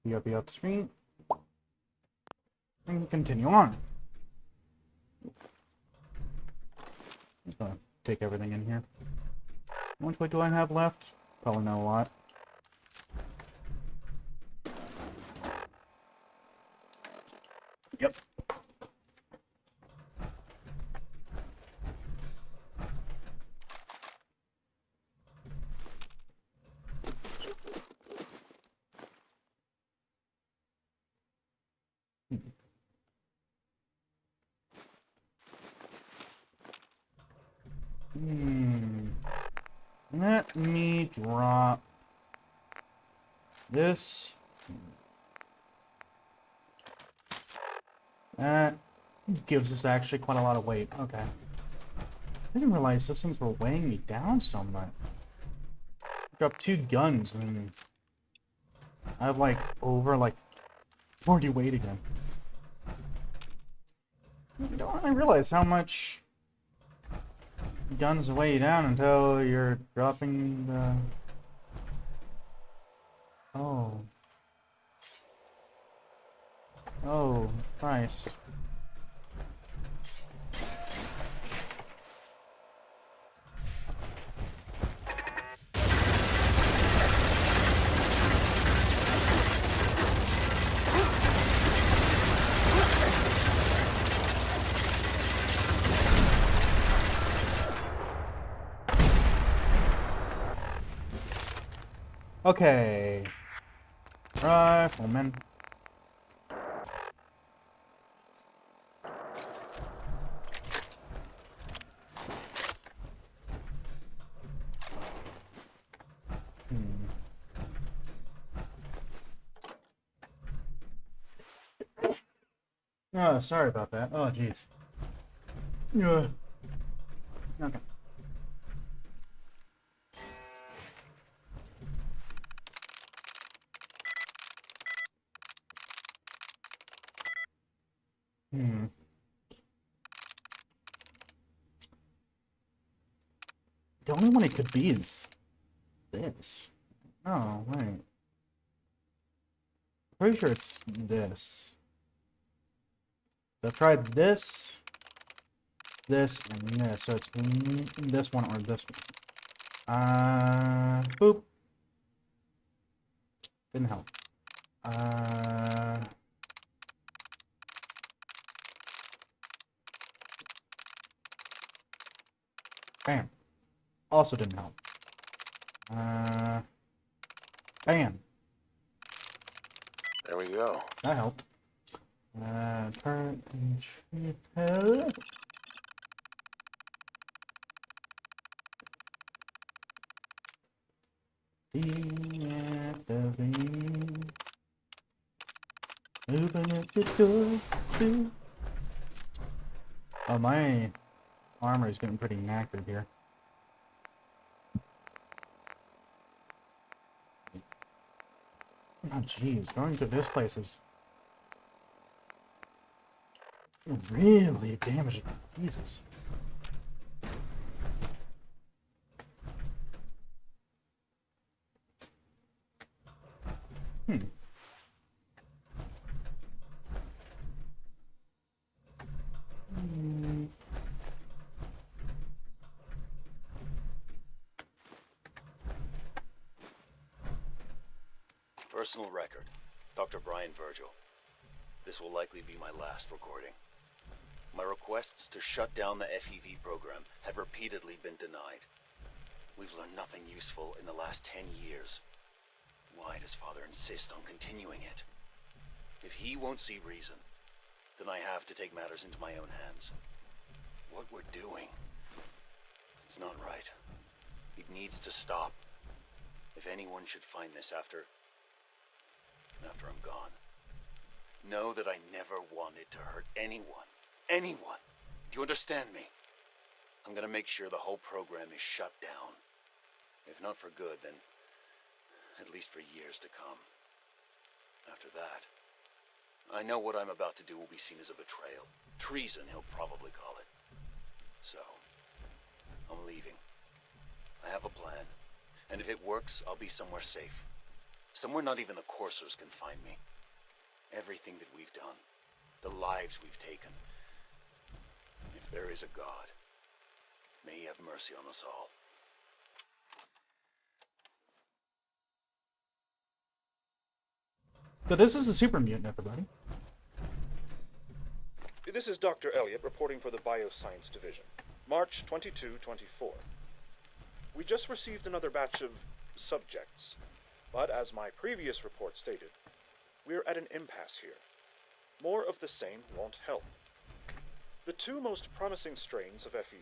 Be up the screen. And continue on. Just gonna take everything in here. How much weight do I have left? Probably not a lot. Yep. Let me drop this. That gives us actually quite a lot of weight. Okay. I didn't realize those things were weighing me down so much. Dropped 2 guns and I have like over like 40 weight again. You don't really realize how much guns weigh you down until you're dropping the... Oh. Oh, Christ. Okay. Rifleman. Oh, sorry about that. Oh, jeez. Yeah. Okay. The only one it could be is this. Oh, wait. Pretty sure it's this. I've tried this, this, and this. So it's this one or this one. Boop. Didn't help. Bam. Also didn't help. Bam. There we go. That helped. Turn and hell. Open up the door. Oh, my armor is getting pretty knackered here. Oh, jeez, going to this place is really damaging. Jesus. Personal record, Dr. Brian Virgil. This will likely be my last recording. My requests to shut down the FEV program have repeatedly been denied. We've learned nothing useful in the last 10 years. Why does Father insist on continuing it? If he won't see reason, then I have to take matters into my own hands. What we're doing, it's not right. It needs to stop. If anyone should find this after I'm gone, know that I never wanted to hurt anyone. Anyone. Do you understand me? I'm gonna make sure the whole program is shut down. If not for good, then at least for years to come. After that, I know what I'm about to do will be seen as a betrayal. Treason, he'll probably call it. So, I'm leaving. I have a plan, and if it works, I'll be somewhere safe. Somewhere not even the coursers can find me. Everything that we've done, the lives we've taken. If there is a God, may he have mercy on us all. So this is a super mutant, everybody. This is Dr. Elliot reporting for the Bioscience Division. March 22-24. We just received another batch of subjects, but as my previous report stated, we're at an impasse here. More of the same won't help. The two most promising strains of FEV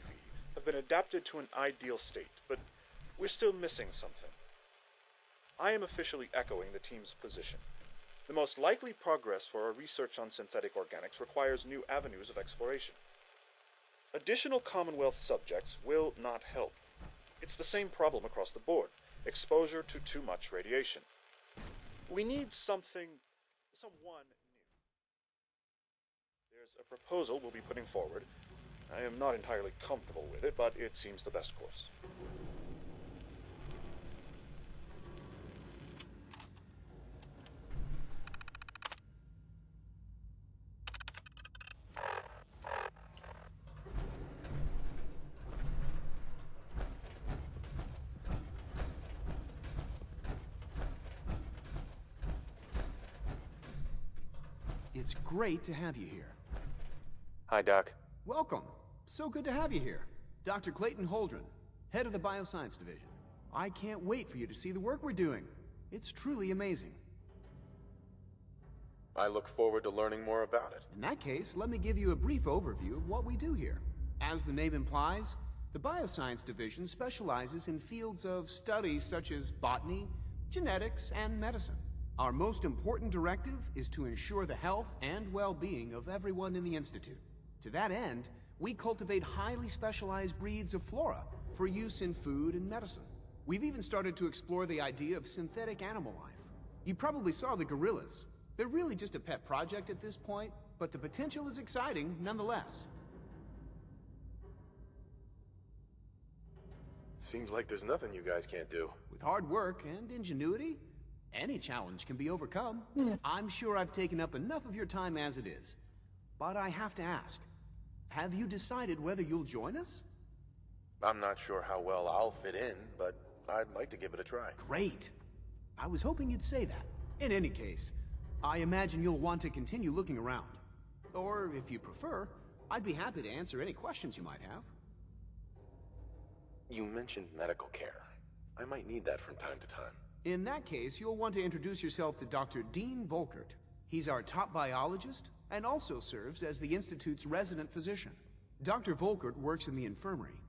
have been adapted to an ideal state, but we're still missing something. I am officially echoing the team's position. The most likely progress for our research on synthetic organics requires new avenues of exploration. Additional Commonwealth subjects will not help. It's the same problem across the board: exposure to too much radiation. We need someone new. There's a proposal we'll be putting forward. I am not entirely comfortable with it, but it seems the best course. It's great to have you here. Hi, Doc. Welcome. So good to have you here. Dr. Clayton Holdren, head of the Bioscience Division. I can't wait for you to see the work we're doing. It's truly amazing. I look forward to learning more about it. In that case, let me give you a brief overview of what we do here. As the name implies, the Bioscience Division specializes in fields of study such as botany, genetics, and medicine. Our most important directive is to ensure the health and well-being of everyone in the Institute. To that end, we cultivate highly specialized breeds of flora for use in food and medicine. We've even started to explore the idea of synthetic animal life. You probably saw the gorillas. They're really just a pet project at this point, but the potential is exciting nonetheless. Seems like there's nothing you guys can't do. With hard work and ingenuity, any challenge can be overcome. I'm sure I've taken up enough of your time as it is. But I have to ask, have you decided whether you'll join us? I'm not sure how well I'll fit in, but I'd like to give it a try. Great. I was hoping you'd say that. In any case, I imagine you'll want to continue looking around. Or, if you prefer, I'd be happy to answer any questions you might have. You mentioned medical care. I might need that from time to time. In that case, you'll want to introduce yourself to Dr. Dean Volkert. He's our top biologist and also serves as the Institute's resident physician. Dr. Volkert works in the infirmary.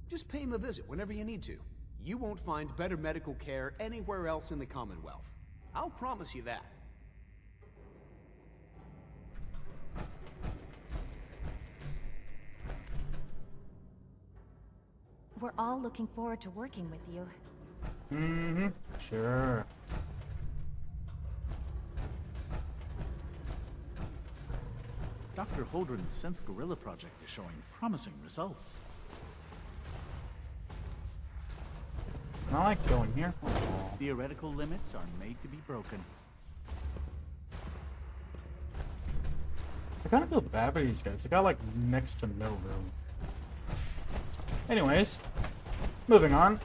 Just pay him a visit whenever you need to. You won't find better medical care anywhere else in the Commonwealth. I'll promise you that. We're all looking forward to working with you. Mm-hmm. Sure. Dr. Holdren's synth gorilla project is showing promising results. I like going here. Theoretical limits are made to be broken. I kind of feel bad for these guys. They got like next to no room. Anyways, moving on.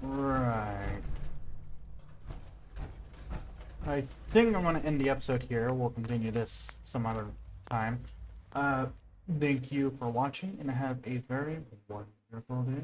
Right. I think I'm going to end the episode here. We'll continue this some other time. Thank you for watching, and have a very wonderful day.